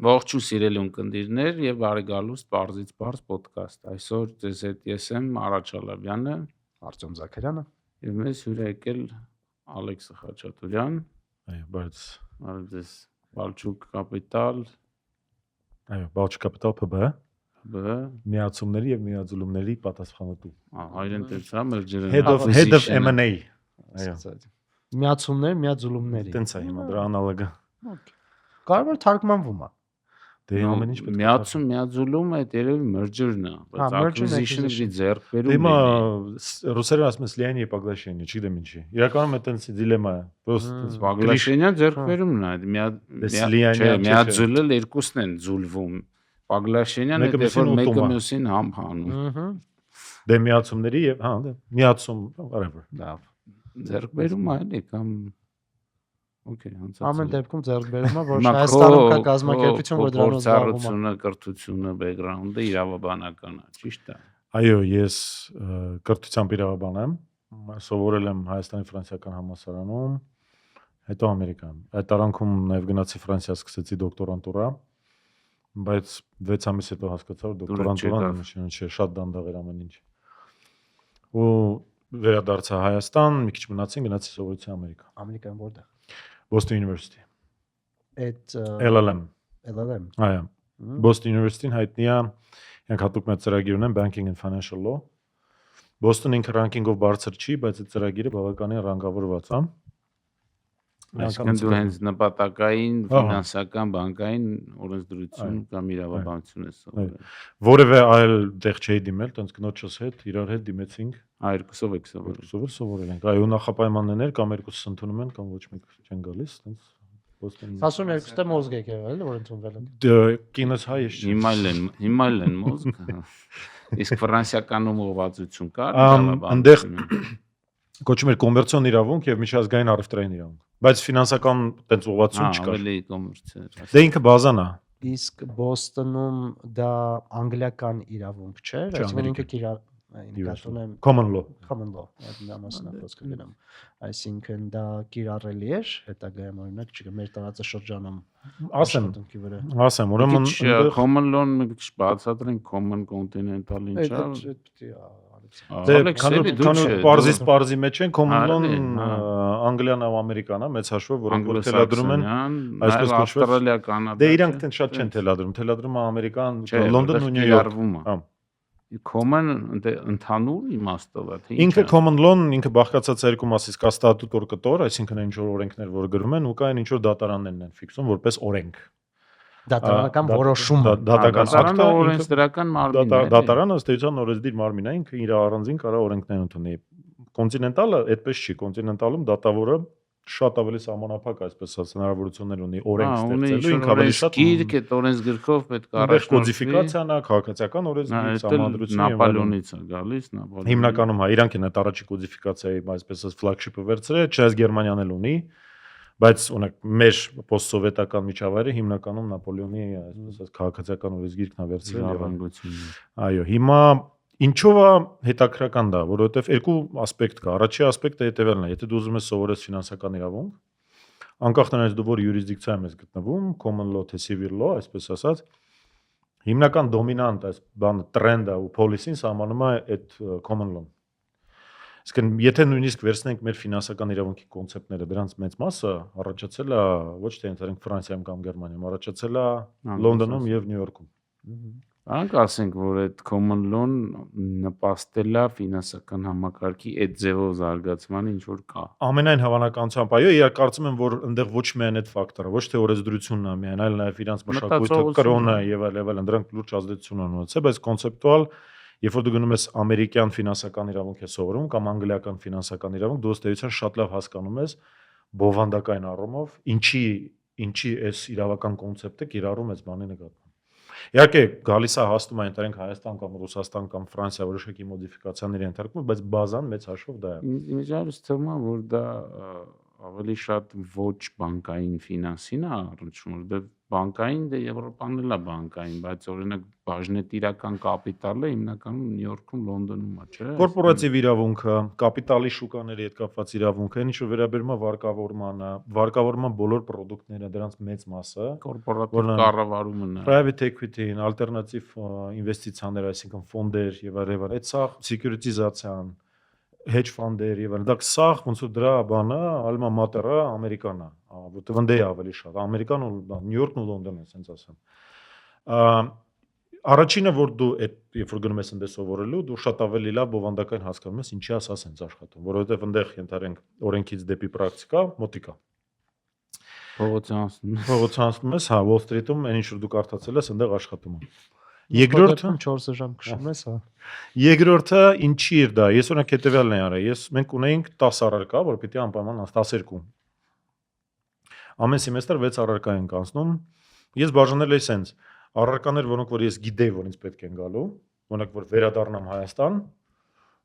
Ողջույն սիրելի ունկնդիրներ եւ բարեկալուստ Պարզից Պարզ ոդկաստ։ Այսօր ձեզ հետ ես եմ Արաջ Ալավյանը, Արտյոմ Զաքարյանը եւ մեզ հյուր է եկել Ալեքս Խաչատուրյան։ Այո, բայց Ձեզ Balchuk Capital, այո, Balchuk Capital PB, միացումների եւ միաձուլումների պատասխանատու։ Հայերեն տենցա մերջերը Head of M&A։ Այո։ Միացումներ, միաձուլումների։ Տենց է հիմա դրա անալոգը։ Կարևոր թարգմանվում է։ Դե ամեն ինչ պետք է միացում, միաձուլում այդ երևի merger-ն է, բայց acquisition-ի ձեռքբերումն է։ Հիմա ռուսերեն ասում են слияние и поглощение, չգիտեմ ինչի։ Իրականում է տենց դիլեմա է։ Պրոստը Поглощение ձեռքբերումն է, միաձուլել երկուսն են ձուլվում։ Поглощение-ն է, որ մեկը մյուսին համհանում։ Դե միացումների եւ միացում whatever։ Լավ։ Ձեռքբերում է էլի կամ Okay, ամեն դեպքում ձեռքբերումը, որ Հայաստանում կա կազմակերպություն, որ դրանով զբաղվում է։ Կրթությունը, background-ը իրավաբանական է, ճիշտ է։ Այո, ես կրթությամբ իրավաբան եմ, սովորել եմ Հայաստանի ֆրանսիական համալսարանում, հետո Ամերիկայում։ Այդ տարանքում նաև գնացի Ֆրանսիա, սկսեցի դոկտորանտուրա, բայց 6 ամիս հետո հասկացա, որ դոկտորանտուրան չէ, շատ դանդաղ էր ամեն ինչ։ Ու վերադարձա Հայաստան, մի քիչ մնացին, գնացի սովորեցի Ամերիկա։ Ամերիկայում որտեղ։ Boston University. Այդ LLM. Այո։ Boston University-ն հայտնի է, yank հատուկ մեծ ծրագիր ունեն Banking and Financial Law. Boston-ը ինքը ranking-ով բարձր չի, բայց այդ ծրագիրը բավականին ռանգավորված է։ Այսինքն դու հենց նպատակային, ֆինանսական, բանկային օրենսդրություն կամ իրավաբանություն ես սովորել։ Որևէ այլ տեղ չէի դիմել, տենց կնոջս հետ իրար հետ դիմեցինք։ Երկուսով եք սովորել։ Երկուսով սովորել ենք։ Այո, նախապայմաններ կամ երկուսս ընդունում են կամ ոչ մեկ չեն գալիս, տենց Boston-ին։ 42-ը մոզգ եք եղել, որ ընդունվել եք։ Կինս հայ է։ Հիմա են մոզգ։ Իսկ ֆրանսիականում ուղղվածություն կար այնտեղ կոչում էր կոմերցիոն իրավունք եւ միջազգային առևտրային իրավունք, բայց ֆինանսական տենց ուղղվածություն չկար։ Ավելի կոմերցիոն։ Դե ինքը բազան է։ Իսկ Բոստոնում դա անգլիական իրավունք չէ, այսինքն ինքը նկատում եմ common law, այդ մասնավորը գնամ։ Այսինքն դա կիրառելի էր հետագայում օրինակ, չգիտեմ, մեր տարածաշրջանում ասեմ, ուրեմն common law-ն մի քիչ բացատրենք common continental ինչա։ Դե քանի պարզից պարզի մեջ են common law-ն Անգլիան ու Ամերիկան է մեծ հաշվով, որոնք որ թելադրում են այսպես կոչված Ավստրալիա, Կանադա։ Դե իրանք տենց շատ չեն թելադրում է Ամերիկան, Լոնդոնն ու Նյու Յորքը։ Common ընդհանուր իմաստով է, թե ինքը common law-ն ինքը բաղկացած երկու մասից կա ստատուտոր կտոր, այսինքն ինչ որ օրենքներ որ գրում են ու կա ինչ որ դատարաններն են ֆիքսում որպես օրենք։ Դատարանական որոշում, դատական ակտը, օրենսդրական մարմին է։ Դատարանը ըստ էության օրենսդիր մարմին է, ինքը իր առանձին կարա օրենքներ ընդունի։ Կոնտինենտալը այդպես չի, կոնտինենտալում դատավորը շատ ավելի սահմանափակ այսպես ասած հնարավորություններ ունի օրենք ստեղծելու, ինքը ավելի շատ գիրք է օրենսգրքով պետք է առաջ կոդիֆիկացիան է, քաղաքացիական օրենսգիր սահմանադրությունը Նապոլեոնից է գալիս, հիմնականում հա իրանք են այդ առաջի կոդիֆիկացիայի այսպես ասած ֆլագշիպը վերցրել, չես Գերմանիան էլ ունի, բայց օրինակ մեր պոստսովետական միջավայրը հիմնականում Նապոլեոնի այսպես ասած քաղաքացիական օրենսգիրքն է վերցրել եւ այո, հիմա ինչով է հետաքրական դա, որովհետև երկու ասպեկտ կա։ Առաջի ասպեկտը հետևյալն է, եթե դու ուզում ես սովորես ֆինանսական իրավունք, անկախ նրանից դու որ յուրիսդիկցիայում ես գտնվում, common law թե civil law, այսպես ասած, հիմնական դոմինանտ այս բանը տրենդը ու policy-ն սահմանում է այդ common law-ն։ Իսկ եթե նույնիսկ վերցնենք մեր ֆինանսական իրավունքի կոնցեպտները, դրանց մեծ մասը առաջացել է ոչ թե ընտրենք Ֆրանսիայում կամ Գերմանիայում, առաջացել է Լոնդոնում եւ Նյու Յորքում։ Անք ասենք, որ այդ common law-ն նպաստել է ֆինանսական համակարգի այդ ձևով զարգացմանը ինչ որ կա։ Ամենայն հավանականությամբ, այո, ես կարծում եմ, որ այնտեղ ոչ միայն այդ ֆակտորը, ոչ թե օրենսդրությունն է միայն, այլ նաև իրանց մշակույթը, կրոնը եւ այլն, դրանք լուրջ ազդեցություն են ունեցել, բայց կոնցեպտուալ, երբ որ դու գնում ես ամերիկյան ֆինանսական իրավունք ես սովորում կամ անգլիական ֆինանսական իրավունք, դու ըստ էության շատ լավ հասկանում ես բովանդակային առումով, ինչի այս իրավական կոնցեպտը կիրառում ես բանի նկատմամբ։ Իհարկե գալիս է հաստում այն տարենք Հայաստան կամ Ռուսաստան կամ Ֆրանսիա որոշակի մոդիֆիկացիաների ենթարկվում, բայց բազան մեծ հաշվով դա է։ Ինձ թվում է, որ դա ավելի շատ ոչ բանկային ֆինանսին է առնչվում, որովհետև բանկային դե Եվրոպան էլ է բանկային, բայց օրինակ բաժնետիրական կապիտալը հիմնականում Նյու Յորքում, Լոնդոնում է, չէ՞։ Կորպորատիվ իրավունքը, կապիտալի շուկաների հետ կապված իրավունքը, ինչ որ վերաբերում է վարկավորմանը, վարկավորման բոլոր պրոդուկտները, դրանց մեծ մասը, կորպորատիվ կառավարումն է, private equity-ն, ալտերնատիվ ինվեստիցիաներ, այսինքն ֆոնդեր եւ այլն, այդ սա սեկյուրիտիզացիան, hedge fund-եր եւ այլն, դա սա ոնց որ դրա բանը, alma mater-ը Ամերիկան է, որտեղ ընդե ավելի շատ, Ամերիկան ու Նյու Յորքն ու Լոնդոնն է, ասենց ասեմ։ Առաջինը որ դու այդ երբ որ գնում ես ընդ սովորելու, դու շատ ավելի լավ բովանդակային հասկանում ես ինչի ասա սենց աշխատում, որովհետև այնտեղ ենթարենք օրենքից դեպի պրակտիկա մոտիկա։ Փողոցանցնում ես, հա, Wall Street-ում այն ինչ որ դու կարդացել ես, այնտեղ աշխատում է։ Երկրորդը 4 ժամ քշում ես, հա։ Երկրորդը ինչի էր դա։ Ես օրինակ հետեւյալն եմ արել։ Մենք ունեինք 10 առարկա, որ պիտի անպայման 12։ Ամեն սեմեստր 6 առարկա ենք անցնում։ Ես բաժանել եմ սենց առարկաներ, որոնք որ ես գիտեի, որ ինձ պետք են գալու, օրինակ որ վերադառնամ Հայաստան,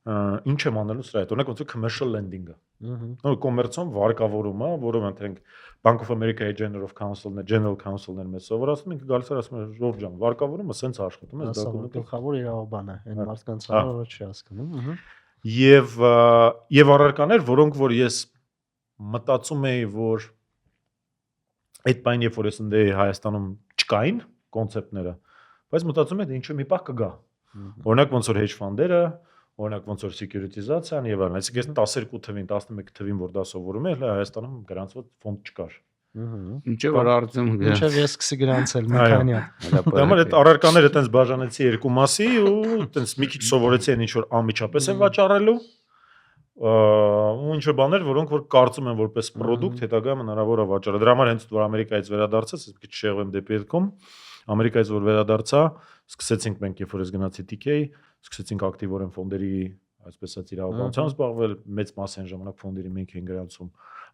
ինչ եմ անելու սրա հետ, օրինակ ոնց որ commercial lending-ը։ Նո կոմերցիոն վարկավորումը, որով ընտրենք Bank of America-ի General Counsel-ներ մեզ սովորացնում, ինքը գալիս է ասում է Ժորժ ջան, վարկավորումը սենց աշխատում է, դա գլխավոր իրավաբան է, այն մարդկանց համար չի հասկանում։ Եվ առարկաներ, որոնք որ ես մտածում էի, որ այդ բան երբ որ ես ընդ Հայաստանում չկային կոնցեպտները, բայց մտածում եմ ինչու մի պահ կգա։ Օրինակ ոնց որ hedge fund-երը, օրինակ ոնց որ սեկյուրիտիզացիան եւ այլն, այսինքն 12 թվին, 11 թվին որ դա սովորում եմ, հələ Հայաստանում գրանցված ֆոնդ չկար։ Ինչե որ արձում գա։ Ինչեւ ես սկսի գրանցել մի քանի հատ։ Դա համար այդ առարկաները այտենց բաժանեցի երկու մասի ու այտենց մի քիչ սովորեցի այն ինչ որ անմիջապես են վաճառելու ու ինչ որ բաներ, որոնք որ կարծում են որպես product հետագայում հնարավոր է վաճառել։ Դրա համար հենց որ Ամերիկայից վերադարձած, ես մի քիչ շեղվեմ դեպի հետքում, Ամերիկայից որ վերադարձա, սկսեցինք մենք երբ որ ես գնացի TK, սկսեցինք ակտիվորեն ֆոնդերի, այսպես ասած իրավաբանությամբ զբաղվել, մեծ մաս այն ժամանակ ֆոնդերի մենք էին գրանցում։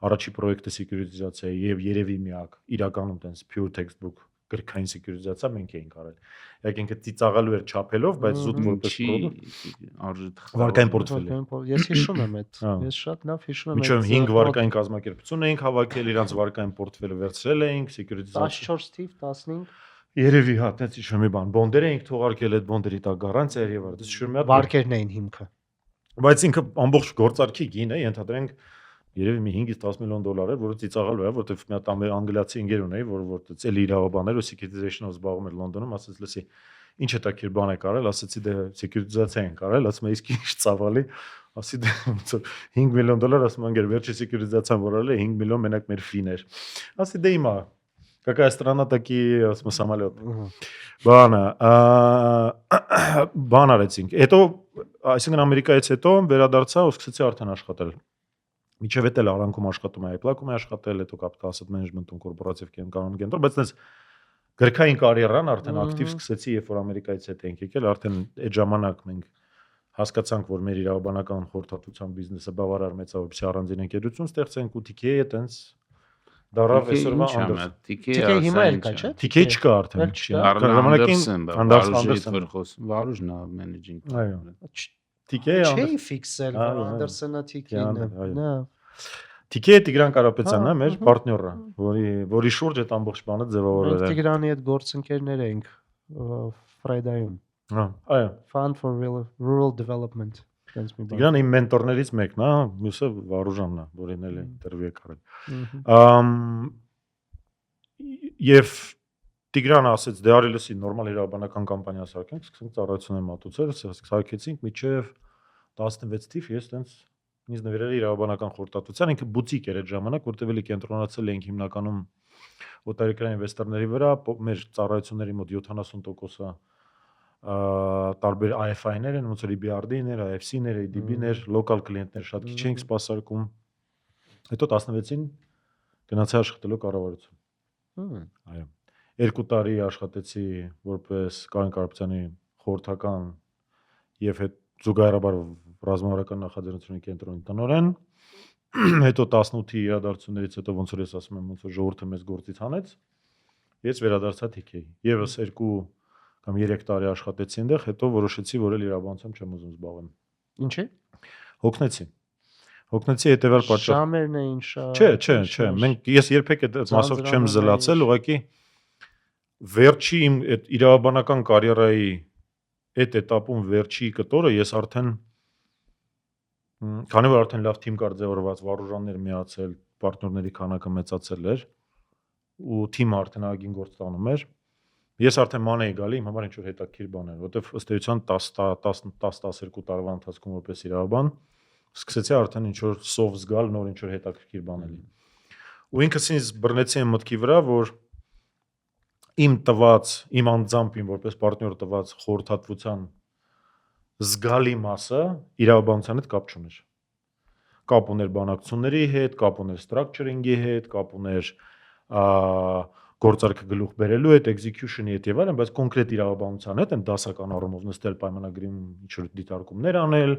Առաջի պրոյեկտը սեկյուրիտիզացիա եւ երևի միակ իրականում տենց pure textbook գրքային սեկյուրիտիզացիա մենք էինք արել։ Եկեք ինքը ծիծաղալու էր չափելով, բայց զուտ որպես product վարկային պորտֆելի։ Ես հիշում եմ այդ, ես շատ լավ հիշում եմ։ Մինչև 5 վարկային կազմակերպություն էինք հավաքել, իրանց վարկային պորտֆելը վերցրել էինք, սեկյուրիտիզացիա 14 թիվ, 15 Երևի հա, այդպես հիշում եմ բան։ Բոնդեր էինք թողարկել այդ բոնդերի տակ գարանտիա եւ այլն։ Հիշում եմ վարկերն էին հիմքը։ Բայց ինքը ամբողջ գործարքի գին է, ենթադրենք երևի մի 5-ից 10 միլիոն դոլար էր, որը ծիծաղալու է, որովհետեւ մի հատ անգլիացի ընկեր ունեի, որ ցելի իրավաբաններ ու securitizationով զբաղվում էր Լոնդոնում, ասաց լսի, ինչ հետաքրքիր բան եք արել, ասացի դե securitizatsiա ենք արել, ասում եմ իսկ ինչ ծավալի, ասի դե ոնց որ 5 միլիոն դոլար, ասում անգեր վերջի securitizatsiան որ արել է 5 միլիոն մենակ մեր ֆիներ։ Ասի դե հիմա Какая страна такие, ասում самолет։ Բան արեցինք։ Հետո, այսինքն Ամերիկայից հետո վերադարձա ու սկսեցի արդեն աշխատել։ Միջև էլ արանքում աշխատում եմ, Apple-ում եմ աշխատել, հետո Capital Asset Management-ում կորպորատիվ կանոն կենտրոն, բայց այնպես գրքային կարիերան արդեն ակտիվ սկսեցի, երբ որ Ամերիկայից հետ ենք եկել, արդեն այդ ժամանակ մենք հասկացանք, որ մեր իրավաբանական խորհրդատվության բիզնեսը բավարար մեծ է, որպեսզի առանձին ընկերություն ստեղծենք ու TK-ը այտենց Դարավ այսօրվա Անդերսեն։ TK հիմա էլ կա, չէ՞։ TK չկա արդեն։ Ժամանակին Անդերսեն խոսում, Վարուժն է managing։ Այո։ TK-ը չի ֆիքսել, որ Անդերսենը TK-ն է։ Նա TK-ը Տիգրան Կարապետյանն է, մեր պարտները, որի շուրջ այդ ամբողջ բանը ձևավորվել է։ Տիգրանի հետ գործընկերներ էինք Ֆրայդայում։ Այո։ Fund for Rural Development։ Տիգրանը իմ մենտորներից մեկն է, մյուսը Վարուժանն է, որին էլ ինտերվյու եք արել։ Եվ Տիգրանը ասեց, դե արի լսի, նորմալ իրավաբանական կամպանիա սարքենք, սկսենք ծառայություն եմ մատուցել, սարքեցինք միջև 16 թիվ, ես տենց ինձ նվիրել էի իրավաբանական խորհրդատվության, ինքը բուտիկ էր այդ ժամանակ, որտեղ էլի կենտրոնացել էինք հիմնականում օտարերկրյա ինվեստորների վրա, մեր ծառայությունների մոտ 70%-ը տարբեր IFI-ներ են, ոնց որ EBRD-ներ, IFC-ներ, ADB-ներ, local client-ներ շատ քիչ ենք սպասարկում։ Հետո 16-ին գնացի աշխատելու կառավարություն։ Այո։ 2 տարի աշխատեցի որպես Կարեն Կարապետյանի խորհրդական եւ հետ զուգահեռաբար ռազմավարական նախաձեռնությունների կենտրոնի տնօրեն։ Հետո 18-ի իրադարձություններից հետո ոնց որ ես ասում եմ, ոնց որ ժողովուրդը մեզ գործից հանեց, ես վերադարձա TK-ի։ Եվս 2 կամ 3 տարի աշխատեցի այնտեղ, հետո որոշեցի, որ էլ իրավաբանությամբ չեմ ուզում զբաղվել։ Ինչի՞։ Հոգնեցի։ Հոգնեցի հետեւյալ պատճառ։ Ժամերն էին շատ։ Չէ, մենք ես երբեք այդ մասով չեմ զլացել, ուղղակի վերջի իմ այդ իրավաբանական կարիերայի այդ этаպում վերջի կտորը ես արդեն քանի որ արդեն լավ թիմ կար ձևավորված, վարուժաններ միացել, պարտներների քանակը մեծացել էր ու թիմը արդեն ագին գործ տանում էր։ Ես արդեն ման էի գալի, իմ համար ինչ-որ հետաքրքիր բան էր, որովհետև ըստ էության 10-12 տարվա ընթացքում որպես իրավաբան սկսեցի արդեն ինչ-որ սով զգալ, նոր ինչ-որ հետաքրքիր բաներ։ Ու ինքս ինձ բռնեցի այն մտքի վրա, որ իմ անձամբ իմ որպես պարտներ տված խորհրդատվության զգալի մասը իրավաբանության հետ կապ չուներ։ Կապ ուներ բանակցությունների հետ, կապ ուներ structuring-ի հետ, կապ ուներ գործարքը գլուխ բերելու հետ, execution-ի հետ եւ այլն, բայց կոնկրետ իրավաբանության հետ, այն դասական առումով նստել պայմանագրում ինչ-որ դիտարկումներ անել,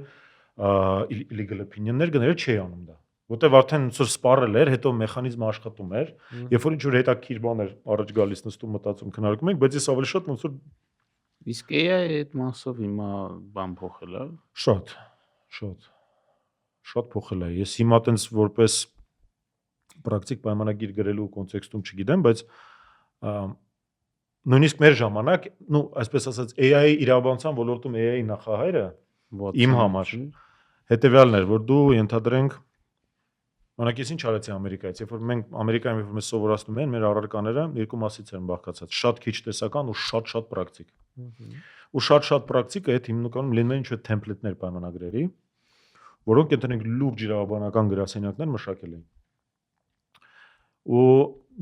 legal opinion-ներ գնել չի անում դա։ Որտեւ արդեն ոնց որ սպառել էր, հետո մեխանիզմը աշխատում էր, երբ որ ինչ-որ հետաքրքիր բան էր առաջ գալիս նստում մտածում քննարկում ենք, բայց ես ավելի շատ ոնց որ Իսկ AI այդ մասով հիմա բան փոխել է։ Շատ փոխել է։ Ես հիմա տենց որպես պրակտիկ պայմանագիր գրելու կոնտեքստում չգիտեմ, բայց նույնիսկ մեր ժամանակ, այսպես ասած, AI իրավաբանության ոլորտում AI նախահայրը իմ համար հետեւյալն էր, որ դու ենթադրենք Օրինակ ես ինչ արեցի Ամերիկայից, երբ որ մենք Ամերիկայում երբ որ մեզ սովորացնում են, մեր առարկաները երկու մասից են բաղկացած՝ շատ քիչ տեսական ու շատ պրակտիկ։ Ու շատ պրակտիկը այդ հիմնականում լինում են ինչ-որ թեմպլեթներ պայմանագրերի, որոնք ընդհանրենք լուրջ իրավաբանական գրասենյակներ մշակել էին։ Ու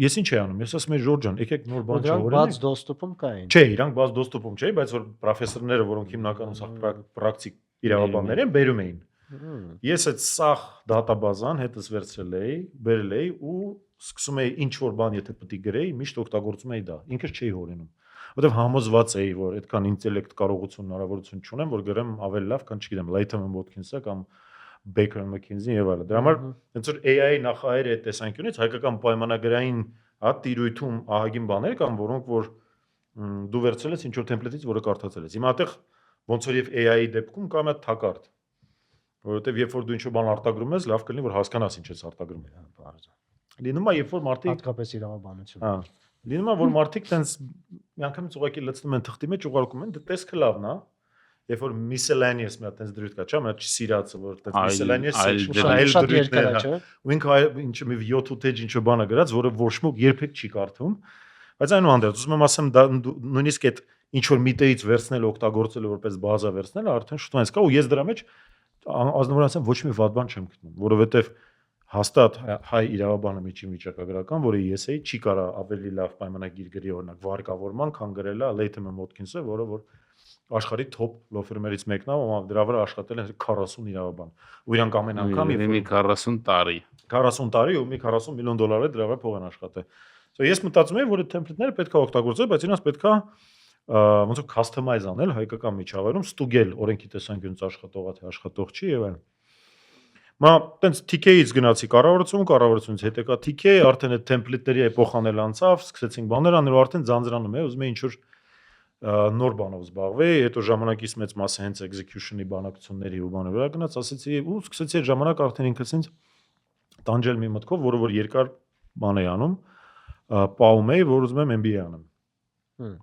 ես ինչ էի անում, ես ասում եի Ժորժ ջան, եկեք նոր բան չորենք։ Բաց դոստուպում կային։ Չէ, իրանք բաց դոստուպում չէի, բայց որ պրոֆեսորները, որոնք հիմնականում սա պրակտիկ իրավաբաններ են, բերում էին։ Ես այդ սախ դատաբազան հետս վերցրել էի, բերել էի ու սկսում էի ինչ որ բան եթե պետք է գրեի, միշտ օգտագործում էի դա։ Ինքս չէի հորինում։ Որտեվ համոզված էի, որ այդքան ինտելեկտ կարողություն, հնարավորություն չունեմ, որ գրեմ ավելի լավ, քան չգիտեմ, Latham and Watkins-ը կամ Baker and McKinsey եւ այլն։ Դրա համար ոնց որ AI նախահայր է տեսանկյունից հայկական պայմանագրային տիրույթում ահագին բաներ կան, որոնք որ դու վերցրել ես ինչ որ տեմպլեթից, որը կարդացել ես։ Հիմա այդտեղ ոնց որ եւ AI-ի դեպքում կա մի թակարդ, որովհետեւ երբ որ դու ինչ որ բան արտագրում ես, լավ կլինի որ հասկանաս ինչ ես արտագրում։ Լինում է երբ որ մարդիկ հատկապես իրավաբանություն։ Լինում է որ մարդիկ տենց միանգամից ուղղակի լցնում են թղթի մեջ ուղարկում են, դե տեսքը լավն է։ Երբ որ miscellaneous մի հատ տենց դրույթ կա, չէ՞, մի հատ սիրածը, որ տենց miscellaneous շատ երկար է, չէ՞։ Ու ինքը ինչ մի 7-8 ինչ որ բանը գրած, որը ոչ ոք երբեք չի կարդում։ Բայց այնուհանդերձ ուզում եմ ասեմ, դա նույնիսկ այդ ինչ որ միտեից վերցնել, օգտագործել որպես բազա վերցնել, արդեն շուտ այնպես կա ու ես դրա մեջ ազնվորեն ասեմ ոչ մի վատ բան չեմ գտնում, որովհետև հաստատ հայ իրավաբանը միջին վիճակագրական, որը ես էի, չի կարա ավելի լավ պայմանագիր գրի օրինակ վարկավորման, քան գրելա Latham and Watkins-ը, որը որ աշխարհի top law firm-երից մեկն է, ով դրա վրա աշխատել է 40 իրավաբան։ Ու իրանք ամեն անգամ մի 40 տարի 40 տարի ու մի 40 միլիոն դոլար է դրա վրա փող են աշխատել։ So ես մտածում եմ, որ այդ տեմպլեթները պետք է օգտագործել, բայց իրենց պետք է ոնց որ customize անել հայկական միջավայրում, ստուգել օրենքի տեսանկյունից աշխատողա թե աշխատող չի եւ այլն։ Մա տենց TK-ից գնացի կառավարությունից հետ եկա TK, արդեն այդ տեմպլեթների էպոխան էլ անցավ, սկսեցինք բաներ անել ու արդեն ձանձրանում է, ուզում եմ ինչ որ նոր բանով զբաղվեի, հետո ժամանակից մեծ մասը հենց execution-ի բանակցությունների ու բաների վրա գնաց, ասեցի ու սկսեցի այդ ժամանակ արդեն ինքս ինձ տանջել մի մտքով, որը որ երկար բան էի անում, պահում էի, որ ուզում եմ MBA անեմ։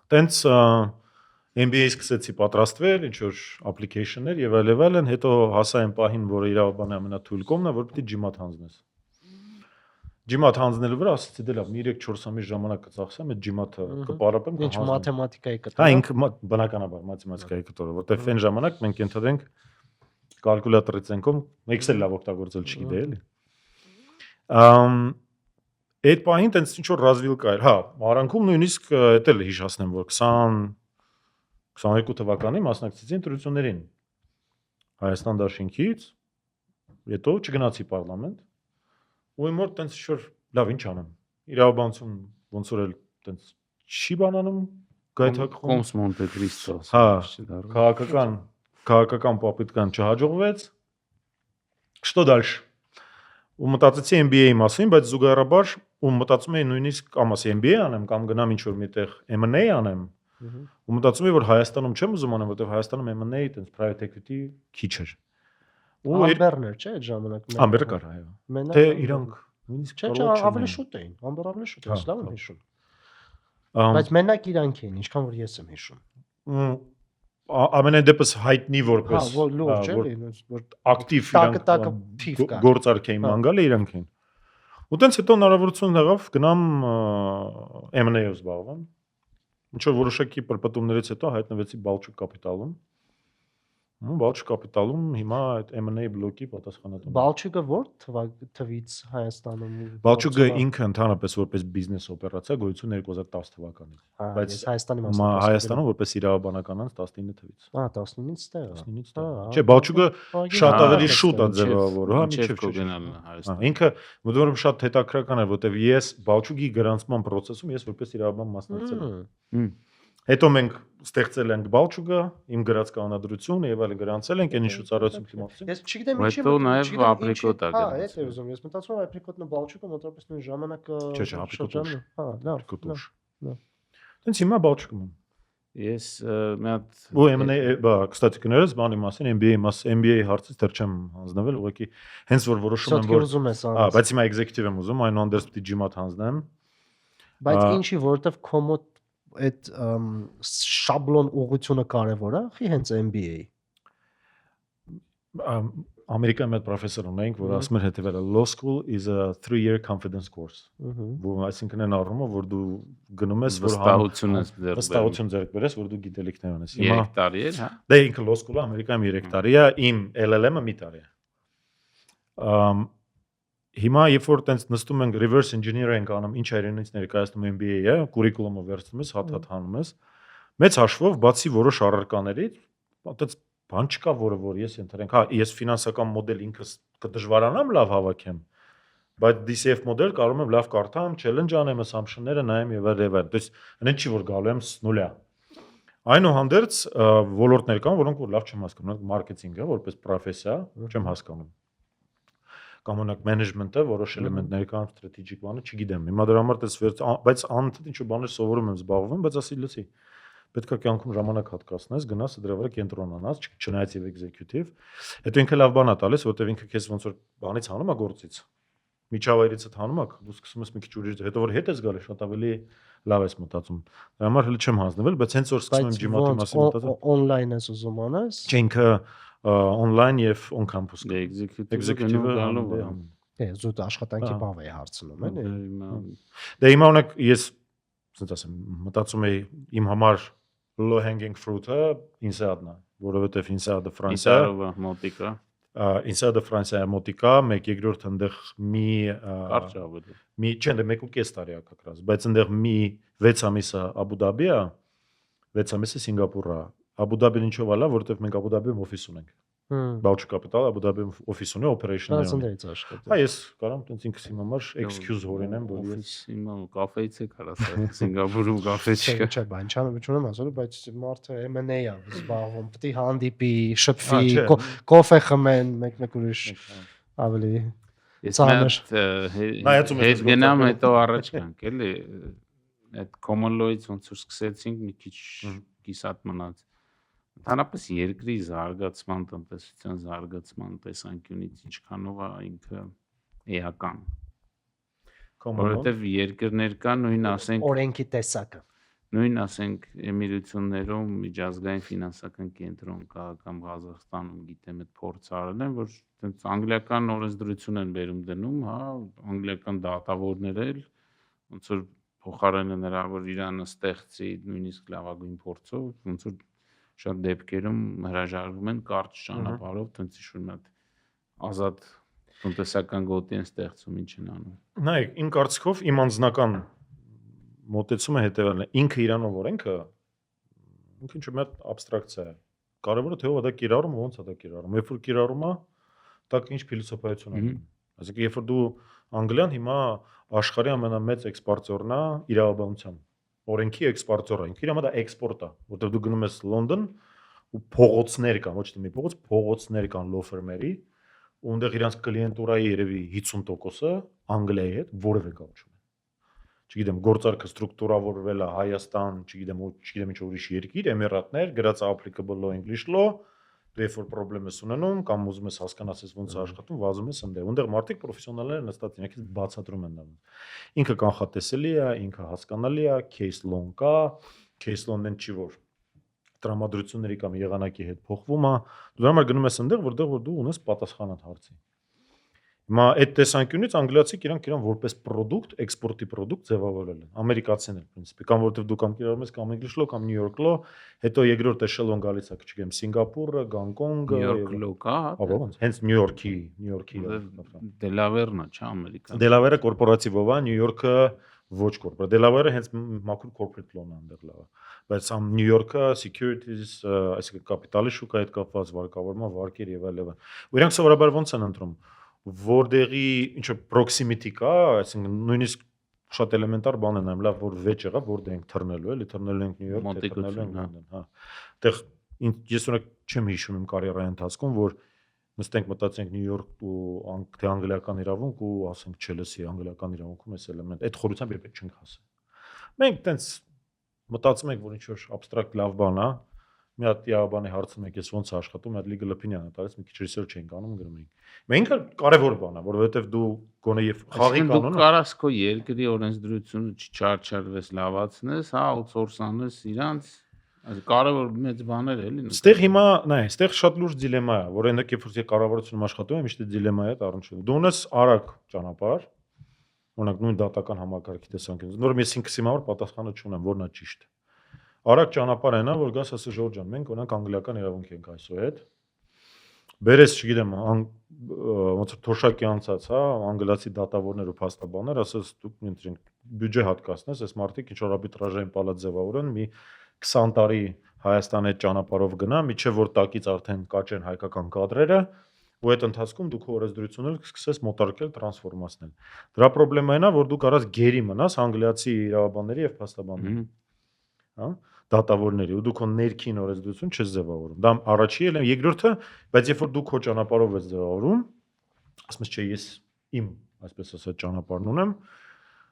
Տենց MBA-ից սկսեցի պատրաստվել, ինչ որ application-ներ եւ այլն, հետո հասա այն պահին, որը իրավաբանի ամենաթույլ կողմն է, որ պետք է GMAT հանձնես։ GMAT հանձնելու վրա ասեցի դե լավ, մի 3-4 ամիս ժամանակ կծախսեմ, այդ GMAT-ը կպարապեմ, Ինչ մաթեմատիկայի կտոր։ Հա, ինքը բնականաբար մաթեմատիկայի կտորը, որտեղ այն ժամանակ մենք ենթադրենք կալկուլյատորից ենքում Excel լավ օգտագործել չգիտեի էլի։ Այդ պահին տենց ինչ որ ռազվիլ կար։ Հա, Արանքում նույնիսկ էդ էլ հիշացնեմ, որ 22 թվականին մասնակցեցի ընտրություններին Հայաստան դաշինքից, հետո չգնացի պարլամենտ, ու իմ մոտ տենց ինչ-որ լավ ինչ անեմ։ Իրավաբանություն ոնց որ էլ տենց չի բանանում, գայթակղում։ Կոմս Մոնտե Կրիստո։ Հա, քաղաքական պապիտկան չհաջողվեց։ Что дальше? Ու մտածեցի MBA-ի մասին, բայց զուգահեռաբար ու մտածում էի նույնիսկ կամ ասի MBA անեմ կամ գնամ ինչ որ միտեղ M&A անեմ։ Ու մտածում էի որ Հայաստանում չեմ ուզում անեմ, որովհետև Հայաստանում M&A այտենց private equity քիչ էր։ ու Ամբերներ, չէ, այդ ժամանակ։ Ամբերը կար, այո։ Թե իրանք նույնիսկ չէ, կարող ավելի շուտ էին, ամբեր ավելի շուտ էին, լավ եմ հիշում։ Բայց Բայց մենակ իրանք էին, ինչքան որ ես եմ հիշում։ ամենայն դեպս հայտնի որպես որ լուրջ էլի, որ ակտիվ տակը թիվ կա։ գործարք էին մանգալը իրանք էին։ Ու տենց հետո հնարավորություն եղավ գնամ M&A-ով զբաղվեմ։ Ինչ որ որոշակի պրպտումներից հետո հայտնվեցի Balchuk Capital-ում։ Balchuk Capital-ում հիմա այդ M&A բլոկի պատասխանատուն։ Balchuk-ը որ թվից Հայաստանում։ Balchuk-ը ինքը ընդհանրապես որպես բիզնես օպերացիա գոյություն 2010 թվականից։ Բայց Հայաստանի Հայաստանում որպես իրավաբանական անձ 19 թվից։ 19-ից տեղ։ 19-ից տեղ։ Չէ, Balchuk-ը շատ ավելի շուտ է ձևավորվում, մինչև կգնալ Հայաստան։ Ինքը մոտավորապես շատ հետաքրքրական է, որտեվ ես Balchuk-ի գրանցման process-ում ես որպես իրավաբան մասնակցել եմ։ Հետո մենք ստեղծել ենք Balchuk-ը, իմ գրած կանոնադրությունը եւ այլն գրանցել ենք, այն ինչ ծառայություն կլիմատիկ։ Ես չգիտեմ ինչի։ Հետո նաեւ ապրիկոտա գրանցել։ Հա, այդ է ուզում։ Ես մտածում եմ ապրիկոտն ու Balchuk-ը մոտավորապես նույն ժամանակը։ Չէ, ապրիկոտը։ Հա, լավ։ Տենց հիմա Balchuk-ում եմ։ Ես մի հատ ու M&A, կստати կներես բանի մասին, MBA հարցից դեռ չեմ հանձնվել, ուղղակի հենց որ որոշում եմ որ ուզում ես հա, բայց հիմա executive եմ ուզում, այնուհանդերձ պիտի ջիմատ հանձնեմ։ Բայց ինչի որովհետև կոմոդ այդ շաբլոն ուղղությունը կարևոր է, խի հենց MBA։ Ամերիկայում այդ պրոֆեսոր ունենք, որ ասում էր հետևելը law school is a 3-year confidence course։ Որ այսինքն այն առումով, որ դու գնում ես, որ վստահություն ձեռք բերես, որ դու գիտելիքներ ունես։ Հիմա 3 տարի էր, հա։ Դե ինքը law school-ը Ամերիկայում 3 տարի է, իմ LLM-ը մի տարի է։ Հիմա երբ որ տենց նստում ենք reverse engineering անում, ինչ այրենից ներկայացնում MBA-ը, curriculum-ը վերցնում ես, հատ հանում ես, մեծ հաշվով բացի որոշ առարկաներից, այդպես բան չկա, որ ես ընտրենք, հա, ես ֆինանսական մոդել ինքս կդժվարանամ լավ հավաքեմ, բայց DCF մոդել կարող եմ լավ կարդամ, challenge անեմ, assumption-ները նայեմ եւ այլն։ То есть այն չի որ գալու եմ с нуля։ Այնուհանդերձ ոլորտներ կան, որոնք որ լավ չեմ հասկանում, մարքեթինգը որպես պրոֆեսիա չեմ հասկանում։ Կամ օրինակ մենեջմենտը որոշ էլեմենտներ կան, ստրատեգիկ բանը, չգիտեմ։ Հիմա դրա համար դες բայց անընդհատ ինչ-որ բաներ սովորում եմ զբաղվում, բայց ասի լսի։ Պետք է կյանքում ժամանակ հատկացնես, գնաս դրա վրա կենտրոնանաս, չնայած եւ էգզեկյուտիվ։ Հետո ինքը լավ բան է տալիս, որտեվ ինքը քեզ ոնց որ բանից հանում է գործից։ Միջավայրից հանում է, դու սկսում ես մի քիչ ուրիշ, հետո որ հետ ես գալիս, շատ ավելի լավ ես մտածում։ Դրա համար հələ չեմ հանձնվել, բայց հենց որ սկսում եմ ջիմատի մասին մտածել։ Օնլայն ես ուզում անես։ Չէ, ինքը on-line եւ on campus։ Դե էգզեկյուտիվը գալով է։ Դե զուտ աշխատանքի բավ է հարցնում, էլի։ Դե հիմա օրինակ ես ասենց ասեմ, մտածում եի իմ համար low hanging fruit-ը INSEAD-ն է, որովհետեւ INSEAD-ը Ֆրանսիա մոտիկա։ INSEAD-ը Ֆրանսիա մոտիկա, 1/3 ընդեղ կարճ ավելի։ չէ, դե 1.5 տարի է կակրած, բայց ընդեղ մի 6 ամիսը Աբու Դաբի է, 6 ամիսը Սինգապուր է։ Աբու Դաբին ինչով ալա, որովհետեւ մենք Աբու Դաբիում օֆիս ունենք։ Balchuk Capital Աբու Դաբիում օֆիս ունի, օպերեյշններ ունի։ Հա, ես կարամ տենց ինքս իմ համար excuse հորինեմ, որ ես հիմա կաֆեից է կարասա Սինգապուրում կաֆե չկա։ Չէ, բան չունեմ ասելու, բայց մարդը M&A-ա զբաղվում, պետք է հանդիպի, շփվի, կոֆե խմեն, մեկ ուրիշ ավելի ծանր։ Հետ գնամ հետո առաջ կանք, էլի այդ common law-ից ոնց որ սկսեցինք մի քիչ կիսատ մնաց։ Ընդհանրապես երկրի զարգացման, տնտեսության զարգացման տեսանկյունից ինչքանով է ինքը էական։ Որովհետև երկրներ կան, նույն ասենք օրենքի տեսակը։ Նույն ասենք Էմիրություններում միջազգային ֆինանսական կենտրոն կա կամ Ղազախստանում գիտեմ այդ փորձ արել են, որ այդպես անգլիական օրենսդրություն են բերում դնում, հա, անգլիական դատավորներ էլ ոնց որ փոխարենը նրա որ Իրանը ստեղծի նույնիսկ լավագույն փորձով, ոնց որ շատ դեպքերում հրաժարվում են կարճ ճանապարհով, տենց ինչ-որ մի հատ ազատ տնտեսական գոտի են ստեղծում, ինչ են անում։ Նայեք, իմ կարծիքով իմ անձնական մոտեցումը հետևյալն է, ինքը իրանով օրենքը ինքը ինչ-որ մի հատ абստրակցիա է։ Կարևորը թե ով է դա կիրառում, ոնց է դա կիրառում։ Երբ որ կիրառում է, դա ինչ փիլիսոփայություն է։ Այսինքն, երբ որ դու Անգլիան հիմա աշխարհի ամենամեծ էքսպորտորն է իրավաբանության օրենքի էքսպորտորը, ինքը իր համար դա էքսպորտ է, որտեղ դու գնում ես Լոնդոն ու փողոցներ կան, ոչ թե մի փողոց, փողոցներ կան law firm-երի, ու այնտեղ իրանց կլիենտուրայի երևի 50%-ը Անգլիայի հետ որևէ կապ չունի։ Չգիտեմ, գործարքը ստրուկտուրավորվել է Հայաստան, չգիտեմ ինչ ուրիշ երկիր, Էմիրատներ, գրած applicable law English law, դե որ խնդրեմ ես ունենում կամ ուզում ես հասկանաս ոնց է աշխատում, վազում ես ընդեղ։ Ունդեղ մարդիկ պրոֆեսիոնալները նստած են, եկից բացատրում են դա։ Ինքը կանխատեսելի է, ինքը հասկանալի է, case law կա, case law-ն չի որ տրամադրությունների կամ եղանակի հետ փոխվում է։ Դու դրա համար գնում ես ընդեղ, որտեղ որ դու ունես պատասխանատ հարցի։ Հիմա այդ տեսանկյունից անգլիացիք իրանք որպես product, էքսպորտի product ձևավորել են։ Ամերիկացիներ, principi, կամ որտեղ դու կամ կիրառում ես կամ English law կամ New York law, հետո երկրորդ էշելոն գալիս է, չգիտեմ, Սինգապուրը, Գոնկոնգը, New York law կա, ահա ոնց, հենց New York-ի Delaware-ն է, չէ՞, Ամերիկան։ Delaware-ը կորպորատիվով է, New York-ը ոչ կորպորատ։ Delaware-ը հենց մաքուր corporate law-ն է այնտեղ լավ։ Բայց ամ New York-ը securities, այսինքն կապիտալի շուկայի հետ կապված վարկավորման վարկեր եւ այլն։ Ու իրանք սովորաբար ոնց են ընտրում, որտեղի ինչը proximity կա, այսինքն նույնիսկ շատ էլեմենտար բան է նայում, լավ որ վեճ եղա, որտեղ ենք թռնելու, էլի թռնելու ենք New York, թռնելու ենք Լոնդոն, հա։ Այդտեղ ես օրինակ չեմ հիշում իմ կարիերայի ընթացքում, որ նստենք մտածենք Նյու Յորք ու թե անգլիական իրավունք ու ասենք Չելսի անգլիական իրավունքում էս էլեմենտ այդ խորությամբ երբեք չենք հասել։ Մենք տենց մտածում ենք, որ ինչ որ abstract լավ բան է, մի հատ իրավաբանի հարցում եք, ես ոնց է աշխատում, այդ legal opinion է տալիս, մի քիչ research ենք անում, գրում ենք։ Մենք կարևոր բան է, որովհետև դու գոնե եւ խաղի կանոնը դու կարաս քո երկրի օրենսդրությունը չչարչարվես, լավացնես, հա, outsource անես իրանց կարևոր մեծ բաներ էլի։ Այստեղ հիմա, նայ, այստեղ շատ լուրջ դիլեմա է, որ այնտեղ երբ որ կառավարությունում աշխատում եմ, միշտ դիլեմա է առնչվում։ Դու ունես արագ ճանապարհ, օրինակ նույն դատական համակարգի տեսանկյունից։ Նոր ես ինքս իմ համար պատասխանը չունեմ, որն է ճիշտ։ Արագ ճանապարհ այնա, որ գաս ասես Ժորժ ջան, մենք օրինակ անգլիական իրավունք ենք այսուհետ։ Բերես, չգիտեմ, ոնց որ թոշակի անցած, հա, անգլիացի դատավորներ ու փաստաբաններ, ասես դուք ինձ բյուջե հատկացնես, այս մարդիկ ինչ որ արբիտրաժային պալատ ձևավորեն, մի 20 տարի Հայաստանի այդ ճանապարհով գնա, միջև որ տակից արդեն կաճեն հայկական կադրերը, ու այդ ընթացքում դու քո օրենսդրությունները սկսես մոտարկել, տրանսֆորմացնել։ Դրա խնդրեմն է, որ դու կարաս գերի մնաս անգլիացի իրավաբանների եւ փաստաբանների, հա, դատավորների, ու դու քո ներքին օրենսդրություն չես ձևավորում։ Դա առաջի է, երկրորդը, բայց երբ որ դու քո ճանապարհով ես ձևավորում, ասում ես, չէ, ես իմ, այսպես ասած, ճանապարհն ունեմ,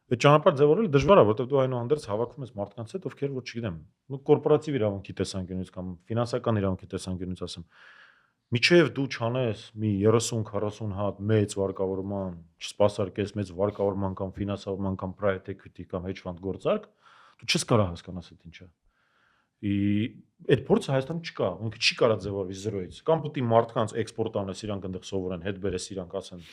այդ ճանապարհ ձևավորելը դժվար է, որովհետև դու այնուհանդերձ հավաքում ես մարդկանց հետ, ովքեր որ չգիտեմ, նո կորպորատիվ իրավունքի տեսանկյունից կամ ֆինանսական իրավունքի տեսանկյունից ասեմ, միջև դու չանես մի 30-40 հատ մեծ վարկավորման, չսպասարկես մեծ վարկավորման կամ ֆինանսավորման կամ private equity կամ hedge fund գործարք, դու չես կարող հասկանաս այդ ինչա։ Այդ փորձը Հայաստանում չկա, ինքը չի կարող ձևավորվի 0-ից։ Կամ պետք է մարդկանց էքսպորտ անես, իրանք այնտեղ սովորեն, հետ բերես իրանք ասեն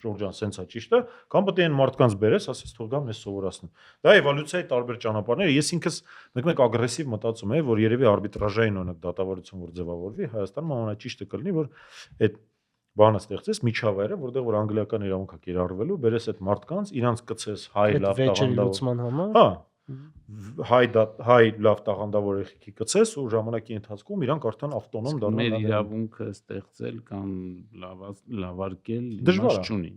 Ժորժան սենց է ճիշտ է, կամ պետք է այն մարդկանց բերես, ասես թող գամ ես սովորացնեմ։ Դա էվոլյուցիայի տարբեր ճանապարհներ, ես ինքս մեկ ագրեսիվ մտածում եմ, որ երևի արբիտրաժային օրինակ դատավարություն որ ձևավորվի, Հայաստանում ամենաճիշտը կլինի, որ այդ բանը ստեղծես միջավայրը, որտեղ որ անգլիական իրավունքը կիրառվելու, բերես այդ մարդկանց, իրանց կցես հայ լավ տաղանդավոր։ Հա, հայ լավ տաղանդավոր եղիքի կցես ու ժամանակի ընթացքում իրանք արդեն ավտոնոմ դառնում են։ Մեր իրավունքը ստեղծել կամ լավարկել իմաստ չունի։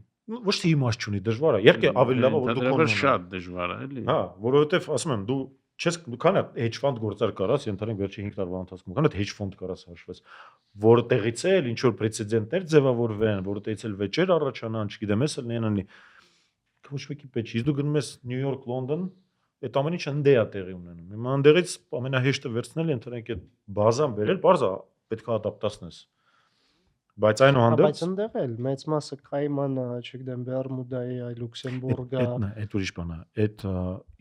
Ոչ թե իմաստ չունի, դժվար է։ Իհարկե ավելի լավ է որ դու կողմն շատ դժվար է, էլի։ Հա, որովհետև ասում եմ, դու չես քան hedge fund գործար կարաս, ենթադրենք վերջի 5 տարվա ընթացքում, քան hedge fund կարաս հաշվես, որտեղից էլ ինչ որ պրեցեդենտներ ձևավորվեն, որտեղից էլ վեճեր առաջանան, չգիտեմ, էս էլ նենանի։ Ոչ մեկի պետք չի։ Դու գնում ես New York, London, այդ ամեն ինչը ընդե է տեղի ունենում։ Հիմա ընդեղից ամենահեշտը վերցնել, ենթադրենք այդ բազան բերել, բարձա պետք է ադապտացնես։ Բայց այնուհանդերձ բայց ընդեղ էլ մեծ մասը Կայմանը, չգիտեմ, Բերմուդայի, Լյուքսեմբուրգը, այդ ուրիշ բան է, այդ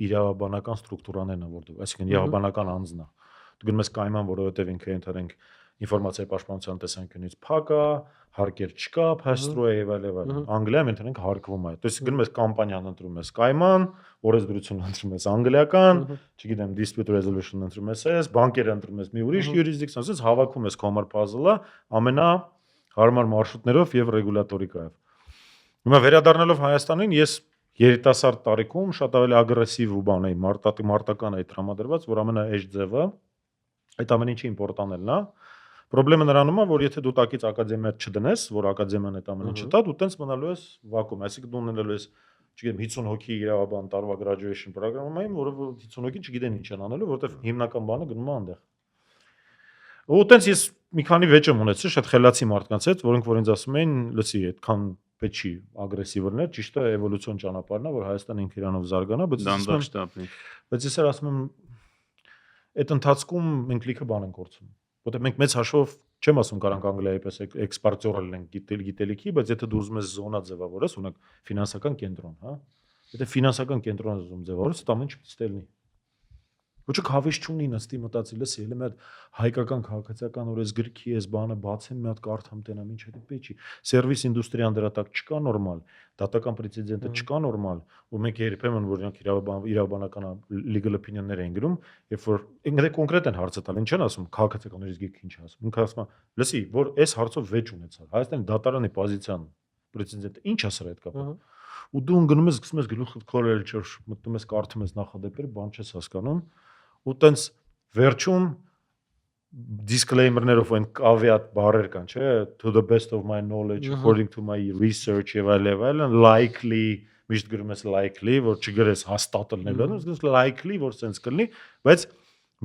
իրավաբանական ստրուկտուրաներն են, որտեղ, այսինքն իրավաբանական անձն է։ Դու գնում ես Կայման, որովհետև ինքը ենթադրենք ինֆորմացիայի պաշտպանության տեսանկյունից փակ է, հարկեր չկա, փաստրու է եւ այլն։ Անգլիայում ենթադրենք հարկվում է։ Դες գնում ես կամպանիան ընտրում ես Կայման, օրենսդրություն ընտրում ես անգլիական, չգիտեմ, dispute resolution ընտրում ես, բանկեր ընտրում ես մի ուրիշ jurisdiction, ասես հավաքում ես կոմար puzzle-ը ամենա հարմար մարշրուտներով եւ ռեգուլատորիկայով։ Հիմա վերադառնալով Հայաստանին, ես երիտասարդ տարիքում շատ ավելի ագրեսիվ ու բան էի, մարտական էի տրամադրված, որ ամենաէջ ձևը այդ ամեն ինչի իմպորտանելն է։ Պրոբլեմը նրանում է, որ եթե դու տակից ակադեմիա չդնես, որ ակադեմիան այդ ամեն ինչը տա, դու տենց մնալու ես վակուում, այսինքն դու ունենալու ես, չգիտեմ, 50 հոգի իրավաբան տարվա graduation program-ում, որը 50 հոգի չգիտեն ինչ են անելու, որովհետև հիմնական բանը գնում է այնտեղ։ Ու տենց ես մի քանի վեճ եմ ունեցել շատ խելացի մարդկանց հետ, որոնք որ ինձ ասում էին, լսի, այդքան պետք չի ագրեսիվ լինել, ճիշտ է էվոլյուցիոն ճանապարհն է, որ Հայաստանը ինքը իրանով զարգանա, բայց ես ասում եմ, այդ ընթացքում մենք լիքը բան ենք կորցնում։ Որտեղ մենք մեծ հաշվով Չեմ ասում կարանք Անգլիայի պես էքսպորտյոր լինենք գիտելիքի, բայց եթե դու ուզում ես զոնա ձևավորես, ունեք ֆինանսական կենտրոն, հա։ Եթե ֆինանսական կենտրոն ուզում ձևավորես, դա ամեն ինչ պիտի ստելնի։ Ոչ ոք հավես չունի նստի մտածի, լսի, ելի մի հատ հայկական քաղաքացիական օրենսգրքի էս բանը բացեմ, մի հատ կարդամ տենամ, ինչ է պետք չի։ Սերվիս ինդուստրիան դրա տակ չկա նորմալ, դատական պրեցեդենտը չկա նորմալ, ու մենք երբեմն որ իրանք իրավաբանական legal opinion-ներ են գրում, երբ որ ինքնին կոնկրետ են հարցը տալ, ինչ են ասում, քաղաքացիական օրենսգիրքը ինչ է ասում։ Ինքը ասում է, լսի, որ այս հարցով վեճ ունեցավ, Հայաստանի դատարանի պոզիցիան պրեցեդենտը ինչ է սրա հետ կապը։ Ու դու գնում ես սկսում ես գլուխդ քորել, մտնում ես կարդում ես նախադեպերը, բան չես հասկանում, ու տենց վերջում disclaimer-ներով այն caveat բառեր կան, չէ, to the best of my knowledge, according to my research եւ այլն, likely, միշտ գրում ես likely, որ չգրես հաստատել ներդրում, ասես likely, որ sense կլինի, բայց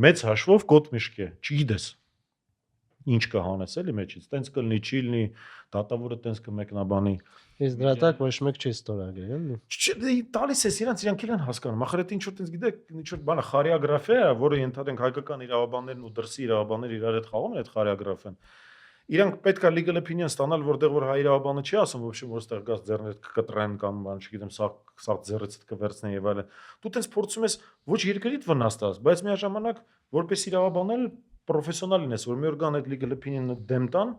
մեծ հաշվով կոտ միշկ է, չգիտես ինչ կհանես էլի մեջից, տենց կլինի, չի լինի, դատավորը տենց կմեկնաբանի։ Իսկ դրա տակ ոչ մեկ չի ստորագրել, էլի։ Չէ, տալիս է իրանք են հասկանում։ Ախր ինչ որ տենց գիտեք, ինչ որ բանը խարիոգրաֆիա է, որը ենթադրենք հայկական իրավաբաններն ու դրսի իրավաբանները իրար հետ խաղում են այդ խարիոգրաֆիան։ Իրանք պետք է legal opinion ստանալ, որտեղ որ հայ իրավաբանը չի ասում, ոբշե որ ստեղ գաս ձեռներ կկտրեն կամ բան, չգիտեմ, սա ձեռից կվերցնեն եւ այլն։ Դու տենց փորձում ես ոչ երկրիդ վնաստած, բայց միաժամանակ որպես իրավաբանել պրոֆեսիոնալ լինես, որ մի օր կան այդ legal opinion-ը դեմ տան,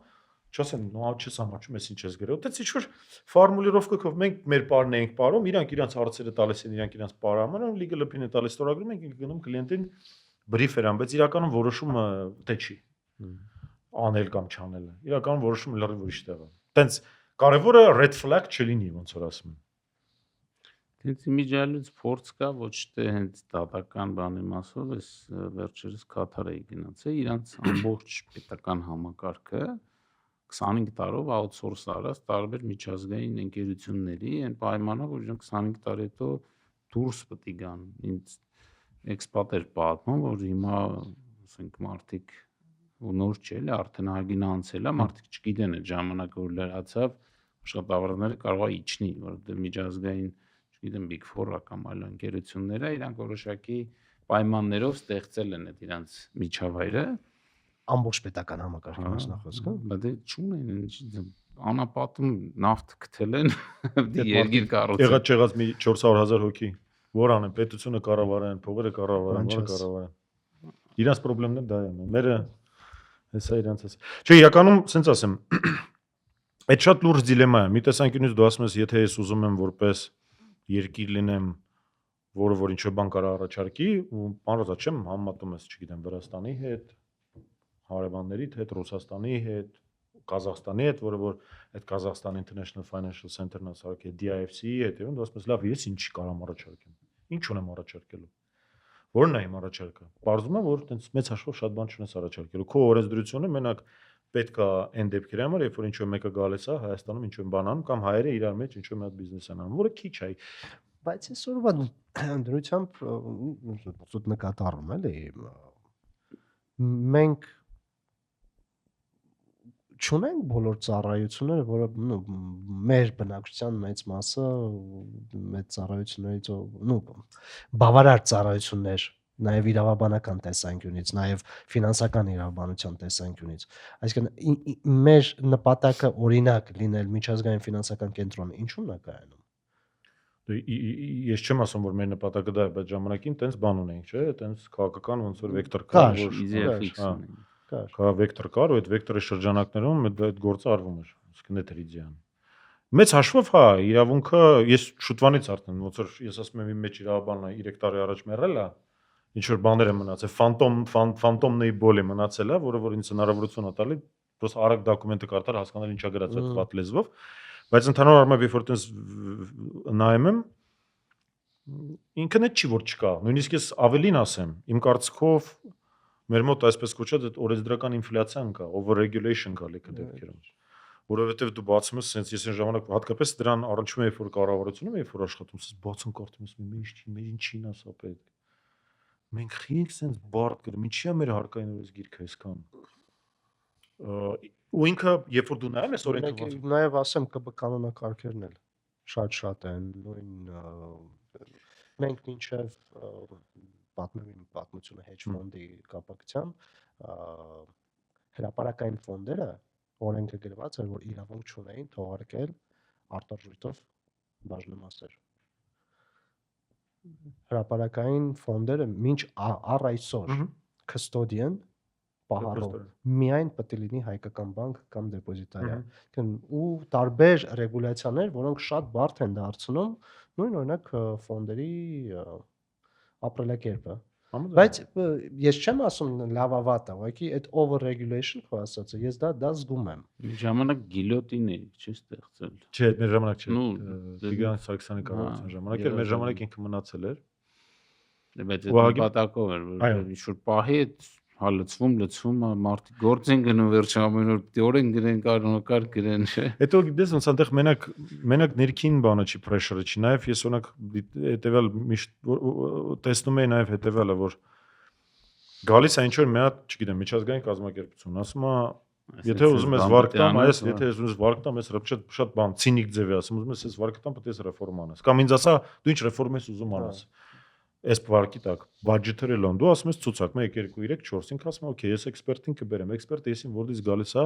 չասեմ, նո չես համաչում ես ինչ ես գրել։ Դից ինչ որ ֆորմուլիրովկով մենք մեր պարն ենք ապարում, իրանք իրանք հարցերը տալիս են, իրանք իրանք պարամանում, legal opinion տալիս ստորագրում ենք, գնում կլիենտին brief-եր ան, բայց իրականում որոշումը թե չի անել կամ չանել։ Իրականում որոշումը լրիվ ուրիշ տեղ է։ Տենց կարևորը red flag չլինի, ոնց որ ասում են։ Դից իմիջիալից փորձ կա ոչ թե հենց դատական բանի մասով, էս վերջերս Կաթարի գնացել, իրանց ամբողջ պետական համակարգը 25 տարով outsource արած տարբեր միջազգային ընկերությունների, այն պայմանով, որ իրանք 25 տարի հետո դուրս պետք գան։ Ինձ էքսպատ էր պատմում, որ հիմա, ասենք, մարդիկ ու նոր չէ, էլի արդեն ագին անցել է, մարդիկ չգիտեն այդ ժամանակը որ լրացավ, աշխատավարձները կարող է իջնի, որովհետեւ միջազգային չգիտեմ Big 4-ը կամ այլ ընկերությունները իրանք որոշակի պայմաններով ստեղծել են այդ իրանց միջավայրը ամբողջ պետական համակարգի մասնախոսքը, բայց չունեն անապատում նավթ գտել են երկիր կառուցել։ Եղած չեղած մի 400,000 հոգի, որ անեն, պետությունը կառավարեն, փողերը կառավարեն, որը կառավարեն։ Իրանց խնդիրները դա են, մերը հեսա իրանց էս։ Չէ, իրականում, ասենց ասեմ, այդ շատ լուրջ դիլեմա է։ Մի տեսանկյունից դու ասում ես, եթե ես ուզում եմ որպես երկիր լինեմ, որը որ ինչ-որ բան կարող առաջարկի, ու անրոզա չեմ համեմատում ես, չգիտեմ, Վրաստանի հետ, հարևանների հետ, Ռուսաստանի հետ, Կազախստանի հետ, որը որ այդ Kazakhstan International Financial Center-ն ասարակ է, DIFC-ի հետ, եւ դու ասում ես, լավ, ես ինչ կարամ առաջարկեմ։ Ինչ ունեմ առաջարկելու։ Որն է իմ առաջարկը։ Պարզվում է, որ այտենց մեծ հաշվով շատ բան չունես առաջարկելու։ Քո օրենսդրությունը մենակ պետք է այն դեպքերի համար, երբ որ ինչ-որ մեկը գալիս է Հայաստանում ինչ-որ բան անում կամ հայերը իրար մեջ ինչ-որ մի հատ բիզնես են անում, որը քիչ է։ բայց այսօրվա դրությամբ զուտ նկատառում էլի մենք չունենք բոլոր ծառայությունները, որը մեր բնակչության մեծ մասը մեծ ծառայություններից բավարար ծառայություններ, նաև իրավաբանական տեսանկյունից, նաև ֆինանսական իրավաբանության տեսանկյունից։ Այսինքն մեր նպատակը օրինակ լինել միջազգային ֆինանսական կենտրոնը ինչու՞ն է կայանում։ Ես չեմ ասում, որ մեր նպատակը դա է, բայց ժամանակին տենց բան ունենք, չէ՞, տենց քաղաքական ոնց որ վեկտոր կար, որ EasyFX ունենք։ Կա վեկտոր կար, ու այդ վեկտորի շրջանակներում այդ գործը արվում էր, իսկ նետրիդիան։ Մեծ հաշվով, հա, իրավունքը ես շուտվանից արդեն, ոնց որ ես ասում եմ իմ մեջ իրավաբանը 3 տարի առաջ մեռել է, ինչ որ բաներ է մնացել, ֆանտոմների բոլի մնացել է, որը որ ինձ հնարավորություն է տալի, պրոստը արագ դոկումենտը կարդալ, հասկանալ ինչա գրած այդ վատ լեզվով, բայց ընդհանուր առմամբ երբ որ տես նայում եմ, ինքն էլ չի որ չկա, նույնիսկ ես ավելին ասեմ, իմ կարծիքով մեր մոտ այսպես կոչած այդ օրենսդրական ինֆլյացիան կա, overregulation կա լիքը դեպքերում, որովհետև դու բացում ես, sense ես այն ժամանակ հատկապես դրան առնչվում եմ, երբ որ կառավարությունում եմ, երբ որ աշխատում, sense բացում կարդում ես, մեր ինչին ասա պետք։ Մենք խինք sense բարդ գրում, ինչի է մեր հարկային օրենսգիրքը այսքան։ Ու ինքը, երբ որ դու նայում ես օրենքը ոնց նաև ասեմ ԿԲ կանոնակարգերն էլ շատ են, նույն մենք մինչև պատմությունը hedge fund-ի կապակցությամբ հրապարակային ֆոնդերը օրենքը գրված էր, որ իրավունք չունեին թողարկել արտարժույթով բաժնեմասեր։ Հրապարակային ֆոնդերը մինչ առ այսօր custodian պահարող միայն պետք է լինի հայկական բանկ կամ դեպոզիտարիա։ Ու տարբեր ռեգուլյացիաներ, որոնք շատ բարդ են դարձնում նույն օրինակ ֆոնդերի ապրելակերպը։ Բայց ես չեմ ասում լավավատա, ուղղակի այդ over regulation քո ասածը, ես դա զգում եմ։ Ժամանակ գիլյոտին է, չի ստեղծել։ Չէ, մեր ժամանակ չէ։ Նու Տիգրան Սարգսյանի կառավարության ժամանակ էր, մեր ժամանակ ինքը մնացել էր։ Բայց այդ նպատակով էր, որ ինչ-որ պահի այդ հալցվում, լցվում, մարդիկ գործ են գնում վերջ ամեն օր դորեն գրեն, կանոնակարգ գրեն, չէ։ Հետո գիտես ոնց այնտեղ մենակ ներքին բանը չի pressure-ը չի, նաև ես օրինակ հետեւալ միշտ տեսնում եի նաև հետեւալը, որ գալիս է ինչ որ մի հատ, չգիտեմ, միջազգային կազմակերպություն, ասում է, եթե ուզում ես վարկտամ, եթե ուզում ես վարկտամ, ես շատ բան ցինիկ ձև է ասում, ուզում ես ես վարկտամ, պետք է ռեֆորմ անես։ Կամ ինձ ասա, դու ինչ ռեֆորմ ես ուզում անես։ Այս վարկի տակ բյուջետերը լոն դու ասում ես ցուցակ 1 2 3 4 5 ասում օքեյ ես էքսպերտին կբերեմ էքսպերտը եսին որից գալիս է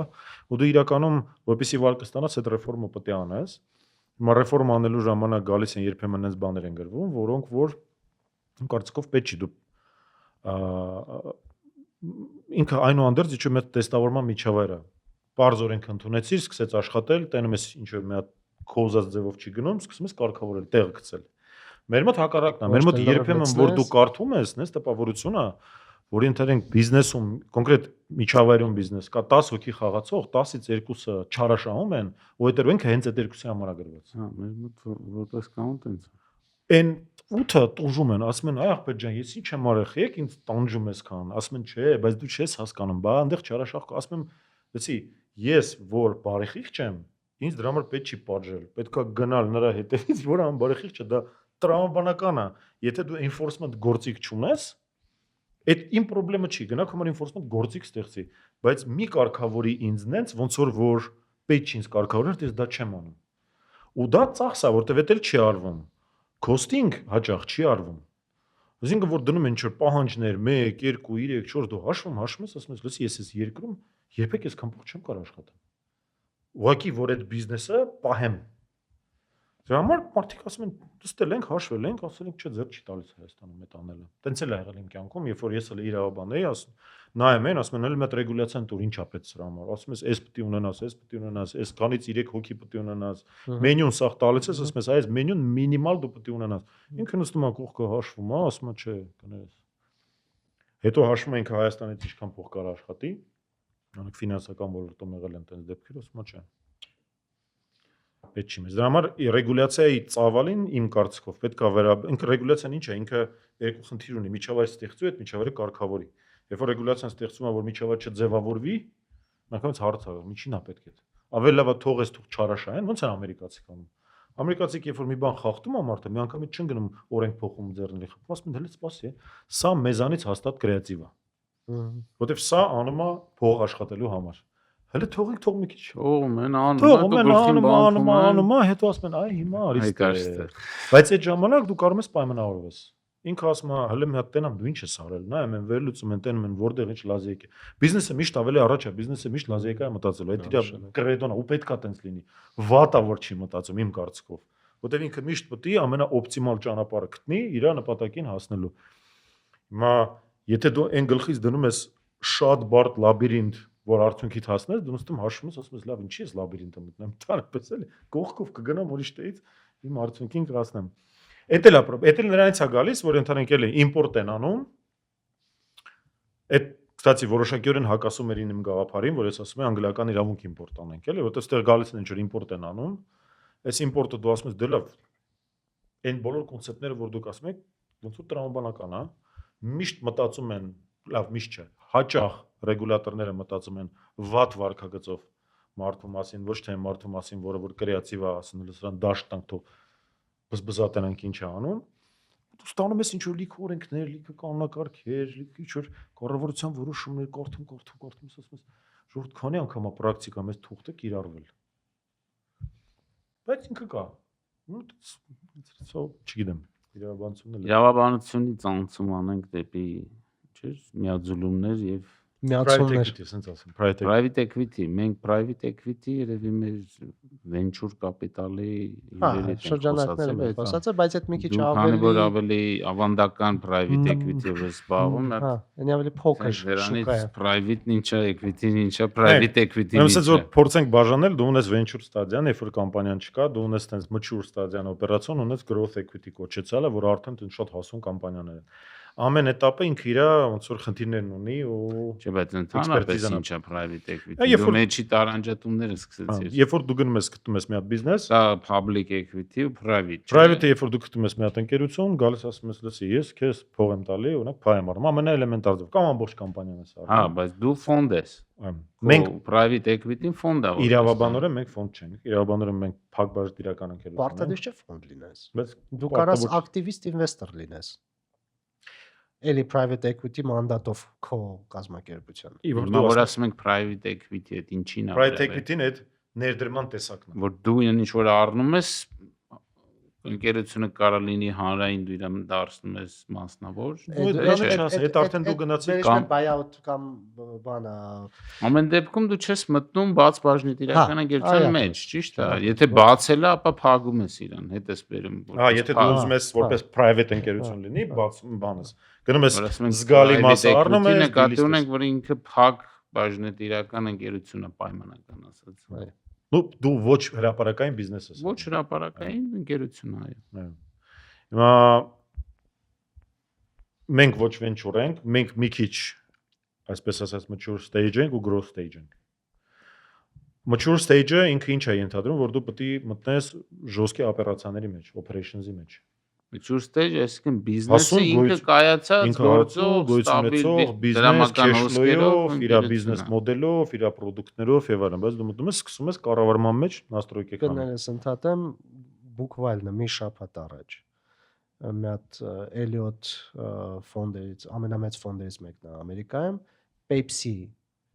ու դու իրականում որպեսի վարկը ստանաս այդ ռեֆորմը պետք է անես հիմա ռեֆորմ անելու ժամանակ գալիս են երբեմն այնպես բաներ են գրվում որոնք որ կարծիքով պետք չի դու ինքը այնուհանդերձ ինչ-որ մի տեստավորման միջավայր է բարձ օրենք ընդունեցիր սկսեց աշխատել տենում ես ինչ-որ մի հատ կոզած ձևով չի գնում սկսում ես կարգավորել տեղ գցել Մեր մոտ հակառակն է, մեր մոտ երբեմն որ դու կարդում ես, նես տպավորությունը, որի ընթերենք բիզնեսում, կոնկրետ միջավայրում բիզնես կա 10 հոգի խաղացող, 10-ից 2-ը չարաշահում են, ու այդ օրենքը հենց այդ երկուսի համար է գրված։ Հա, մեր մոտ որպես կանոն տենց։ Այն 8-ը տուժում են, ասում են, այ աղբեր ջան, ես ինչ եմ արել, եք ինձ տանջում ես քան, ասում են, չէ, բայց դու չես հասկանում, բա այնտեղ չարաշահ, ասում եմ, լսի, ես որ բարեխիղճ եմ, ինձ դրա համար պետք չի պատժել, պետքա գնալ նրա հետևից, որ ան բարեխիղճ է, դա տրամաբանական է, եթե դու enforcement գործիք չունես, այդ իմ խնդրեմը չի, գնա քո enforcement գործիք ստեղծի, բայց մի կարգավորի ինձ նենց ոնց որ պետք չի ինձ կարգավորել, ես դա չեմ անում։ Ու դա ծախս է, որտեվ դա էլ չի արվում։ Costing հաճախ չի արվում։ Այսինքն որ դնում են ինչ-որ պահանջներ 1 2 3 4 դու հաշվում ես, ասում ես, լսի, ես այս երկրում երբեք այսքան փող չեմ կարող աշխատել։ Ուղղակի որ այդ բիզնեսը պահեմ Դրա համար մարդիկ ասում են, դստել ենք, հաշվել ենք, ասել ենք, չէ, ձեռք չի տալիս Հայաստանում այդ անելը։ Տենց էլ է եղել իմ կյանքում, երբ որ ես էլ իրավաբան էի, ասում, նայում են, ասում են, էլ մի հատ ռեգուլյացիան տուր, ինչա պետք սրա համար։ Ասում ես, էս պետք է ունենաս, էս պետք է ունենաս, այս քանից 3 հոգի պետք է ունենաս։ Մենյուն սաղ տալիս ես, ասում ես, այս մենյուն մինիմալ դու պետք է ունենաս։ Ինքը նստում է կողքը հաշվում, ասում է, չէ, կներես։ Հետո հաշվում ենք Հայաստանից ինչքան փող կար աշխատի, օրինակ ֆինանսական ոլորտում եղել են տենց դեպքեր, ասում է, չէ։ Պետք չի մեզ։ Դրա համար ռեգուլյացիայի ծավալին իմ կարծիքով պետք է ինքը ռեգուլյացիան ինչ է, ինքը երկու խնդիր ունի, միջավայր ստեղծու, այդ միջավայրը կարգավորի։ Երբ որ ռեգուլյացիան ստեղծում է, որ միջավայրը չձևավորվի, նախքանից հարց է, ինչին է պետք է։ Ավելի լավ է թողես թող չարաշահեն, ոնց է ամերիկացիք անում։ Ամերիկացիք երբ որ մի բան խախտում է մարդը, մի անգամից չեն գնում օրենք փոխում ձեռնի խփում, ասում են, հələ սպասի, սա մեզանից հաստատ կրեատիվ է։ Որտեվ սա անում է փող աշխատելու համար։ Հələ թողենք թող մի քիչ։ Թողում են անում, հետո ասում են, այ հիմա արիստը։ Բայց այդ ժամանակ դու կարող ես պայմանավորվես։ Ինքը ասում է, հələ մի հատ տենամ, դու ինչ ես արել։ Նայում են վերլուծում են, տենում են որտեղ ինչ լազեիկ է։ Բիզնեսը միշտ ավելի առաջ է, բիզնեսը միշտ լազեիկա է մտածելու։ Այդ իր կրեդոն է, ու պետքա տենց լինի։ Վատա որ չի մտածում իմ կարծիքով։ Որտեղ ինքը միշտ պետք է ամենաօպտիմալ ճանապարհը գտնի իր նպատակին հասնելու։ Հիմա եթե դու այն գլխից դնում ես շատ բարդ լաբիրինթ որ արդյունքիդ հասնես, դու նստում հաշվում ես, ասում ես, լավ, ինչի՞ ես լաբիրինթը մտնեմ, տարապես էլի, կողքով կգնամ ուրիշ տեղից իմ արդյունքին կհասնեմ։ Էդ էլ նրանից է գալիս, որ ընդհանրենք էլի իմպորտ են անում։ Այդ, կստացի, որոշակիորեն հակասում էր իմ գաղափարին, որ ես ասում եմ անգլիական իրավունք իմպորտ անենք, էլի, որտեղ ստեղ գալիս են ինչ-որ իմպորտ են անում։ Այս իմպորտը դու ասում ես, դե լավ, այն բոլոր կոնցեպտները, որ դուք ասում եք, ոնց որ տրամաբանական է, միշտ մտածում են, լավ, միշտ չէ, հաճախ ռեգուլատորները մտածում են վատ վարքագծով մարդու մասին, ոչ թե մարդու մասին, որը որ կրեատիվ է, ասել սրան դաշտ տանք թող բզբզատենանք ինչ է անում, դու ստանում ես ինչ-որ լիք օրենքներ, լիքը կանոնակարգեր, լիք ինչ-որ կառավարության որոշումներ, կարդում, ասում ես, ժողովուրդ քանի անգամ է պրակտիկա մեզ թուղթը կիրառվել։ Բայց ինքը կա։ Չգիտեմ, իրավաբանությունն էլ։ Իրավաբանությունից անցում անենք դեպի, չէ՞, միաձուլումներ եւ միացումներ։ equity, ասենց ասեմ, private equity։ Private equity, մենք private equity երևի մեր venture capital-ի իրերի հետ ենք Շրջանակներում խոսացել, ենք խոսացել, բայց այդ մի քիչ դու քանի որ ավելի ավելի ավանդական private equity-ով ես զբաղվում, հա, այնի ավելի փոքր դրանից շուկա է։ private-ն ինչա, equity-ն ինչա, private equity-ն Ուրեմն ասած ինչա։ որ փորձենք բաժանել, դու ունես venture ստադիան, երբ որ կամպանիան չկա, դու ունես տենց mature ստադիան օպերացիոն, ունես growth equity կոչեցալը, որ արդեն տենց շատ հասուն կամպանիաներ են։ Ամեն этаպը ինքը իր ոնց որ խնդիրներն ունի ու Չէ, բայց ընդհանրապես Expertise-ն ինչա private equity։ երբ Դու որ- մեջի տարանջատումները սկսեցիր։ երբ որ դու գնում ես գտնում ես մի հատ բիզնես, Դա public equity ու private։ չէ՞։ private-ը երբ որ դու գտնում ես մի հատ ընկերություն, գալիս ասում ես, լսի, ես քեզ փող եմ տալի, օրինակ փայ եմ առնում, ամենաէլեմենտար ձև, կամ ամբողջ կամպանիան ես Հա, առնում։ բայց դու ֆոնդ ես։ Մենք private equity-ն ֆոնդ է։ իրավաբանորեն մենք ֆոնդ չենք, իրավաբանորեն մենք փակ բաժնետիրական ընկերություն ենք, Պարտադիր չէ ֆոնդ լինես։ բայց Դու կարաս ակտիվիստ ինվեստոր լինես։ Էլի private equity մանդատով քո կազմակերպության։ Հիմա որ ասում ենք private equity, այդ ինչին է։ private equity-ն այդ ներդրման տեսակն է։ Որ դու ինչ որ առնում ես, ընկերությունը կարա լինի հանրային, դու իրան դարձնում ես մասնավոր։ Այդ արդեն դու գնացի կամ buyout կամ բանա։ Ամեն դեպքում դու չես մտնում բաց բաժնետիրական ընկերության մեջ, ճիշտ է։ Եթե բացել է, ապա փակում ես իրան, հետ ես բերում։ Հա, եթե դու ուզում ես որպես private ընկերություն լինի, բաց բանես։ Գնում ես զգալի մասը առնում ես, նկատի ունենք, որ ինքը փակ բաժնետիրական ընկերություն է պայմանական ասած։ Դու ոչ հրապարակային բիզնես ես։ Ոչ հրապարակային ընկերություն, այո։ Հիմա մենք ոչ venture ենք, մենք մի քիչ այսպես ասած mature stage ենք ու growth stage ենք։ Mature stage-ը ինքը ինչ է ենթադրում, որ դու պետք է մտնես ժոսկի օպերացիաների մեջ, operations-ի մեջ։ Mature stage, այսինքն բիզնեսը ինքը կայացած գործող, ստաբիլ դրամական հոսքերով, իր բիզնես մոդելով, իր ապրոդուկտներով եւ այլն, բայց դու մտնում ես, սկսում ես կառավարման մեջ настройки կանել։ Գնալես ընդհատեմ բուկվալնը մի շաբաթ առաջ մի հատ Elliott ֆոնդերից, ամենամեծ ֆոնդերից մեկն է Ամերիկայում, Pepsi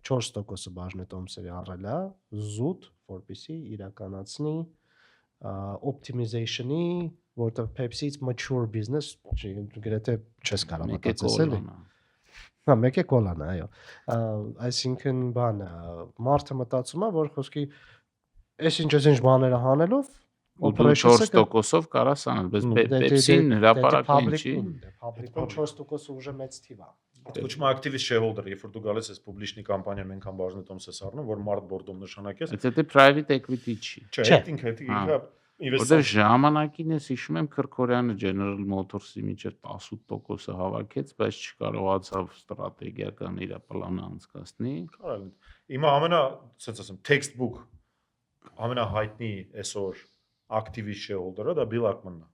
4% բաժնետոմսերի առել է զուտ, որպեսզի իրականացնի optimization-ի, որտեղ Pepsi-ից mature business, գրեթե չես կարող մտածել։ Հա, մեկը կոլան է, այո։ Այսինքն բանը մարդը մտածում է, որ խոսքի այս ինչ բաները հանելով operations-ը 4%-ով կարաս անել, բայց Pepsi-ն հրապարակային չի։ Public-ը 4%-ը ուժը մեծ թիվ է։ Կոչվում է activist shareholder, երբ որ դու գալիս ես պուբլիչնի կամպանիա, մենքան բաժնետոմս ես առնում, որ մարդ բորդում նշանակես։ Դա private equity չի։ Չէ, ինքը Որտեղ ժամանակին ես հիշում եմ Քրքորյանը General Motors-ի միջև 18%-ը հավաքեց, բայց չկարողացավ ստրատեգիական իր պլանը անցկացնի։ Կարելի։ Հիմա ասենց ասեմ, textbook ամենահայտնի այսօր activist shareholder-ը դա Bill Ackman-ն է,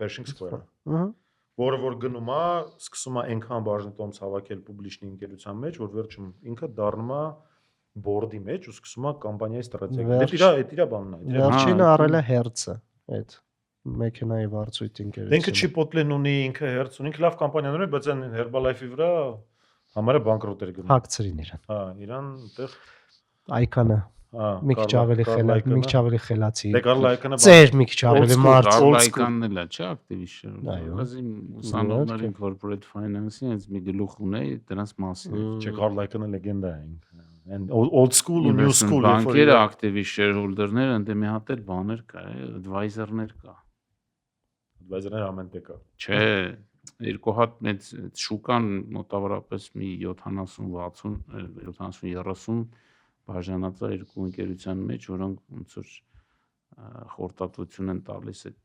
Pershing Square-ը։ Որը որ գնում է, սկսում է այնքան բաժնետոմս հավաքել պուբլիչնի ընկերության մեջ, որ վերջում ինքը դառնում է բորդի մեջ ու սկսում է կամպանիայի ստրատեգիա։ Դա իր բանն է։ Վերջինը առել է Hertz-ը, այդ մեքենայի վարձույթ ընկերությունը։ Ինքը Chipotle-ն ունի, ինքը Hertz ունի, ինքը լավ կամպանիաներ ունի, բայց այն Herbalife-ի վրա համարը բանկրոտ էր գնում։ Հակցրին իրան։ Հա, իրան այդտեղ Icon-ը մի քիչ ավելի խելացի։ Դե Carl Icahn-ը ծեր մի քիչ ավելի մարդ։ Carl Icahn-ն էլ է, չէ, activist։ Ուզիմ ուսանողներին corporate finance-ի հենց մի գլուխ ունեի դրանց մասին։ Չէ, Carl Icahn-ը լեգենդա է ինքը։ And old school ու new school բանկերը activist shareholder-ները ընդ մի հատ էլ բաներ կա, advisor-ներ կա։ Advisor-ները ամեն տեղ կա։ Չէ, երկու հատ մեծ շուկան մոտավորապես մի 70-60 բաժանած է երկու ընկերության մեջ, որոնք ոնց որ խորտատվություն են տալիս այդ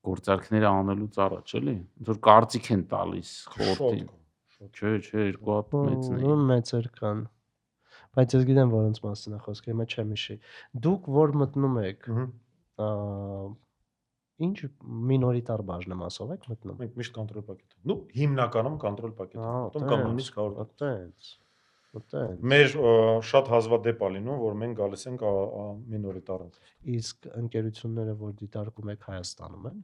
գործարքները անելուց առաջ, էլի։ Ոնց որ կարծիք են տալիս խորտին։ Չէ, երկու հատ մեծն է։ Մեծեր կան։ Բայց ես գիտեմ որոնց մասին է խոսքը, հիմա չեմ հիշի։ Դուք որ մտնում եք, ինչ մինորիտար բաժնեմասով եք մտնում։ Մենք միշտ կոնտրոլ պակետ։ Ну, հիմնականում կոնտրոլ պակետ ենք մտնում կամ նույնիսկ 100%։ Մեր շատ հազվադեպ է լինում, որ մենք գալիս ենք մինորիտար ենք։ Իսկ ընկերությունները, որ դիտարկում եք Հայաստանում են։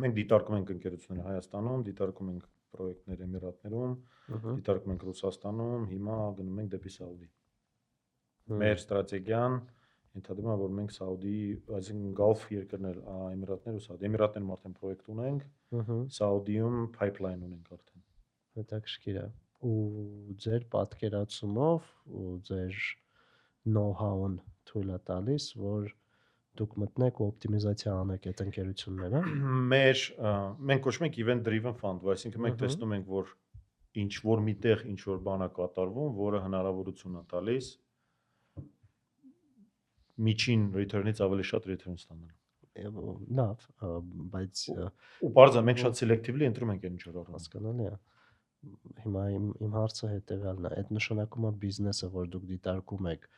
Մենք դիտարկում ենք ընկերությունները Հայաստանում, դիտարկում ենք պրոյեկտներ Էմիրատներում, դիտարկում ենք Ռուսաստանում, հիմա գնում ենք դեպի Սաուդի։ Մեր ստրատեգիան ենթադրում է, որ մենք Սաուդի, այսինքն Գալֆ երկրներ, Էմիրատներ ու Սաուդի։ Էմիրատներում արդեն պրոյեկտ ունենք, Սաուդիում pipeline ունենք արդեն։ հետաքրքիր է։ Ու ձեր պատկերացումով ու ձեր know-how-ն թույլ է տալիս, որ դուք մտնեք ու օպտիմիզացիա անեք այդ ընկերությունները։ Մենք կոչում ենք event driven fund, այսինքն մենք տեսնում ենք, որ ինչ որ միտեղ ինչ որ բան է կատարվում, որը հնարավորություն է տալիս միջին return-ից ավելի շատ return ստանալ։ Լավ, բայց ու բարձր մենք շատ selectively ընտրում ենք այն ինչ որ առանց հասկանալի է։ Հիմա իմ հարցը հետեւյալն է, այդ նշանակում է բիզնեսը, որ դուք դիտարկում եք,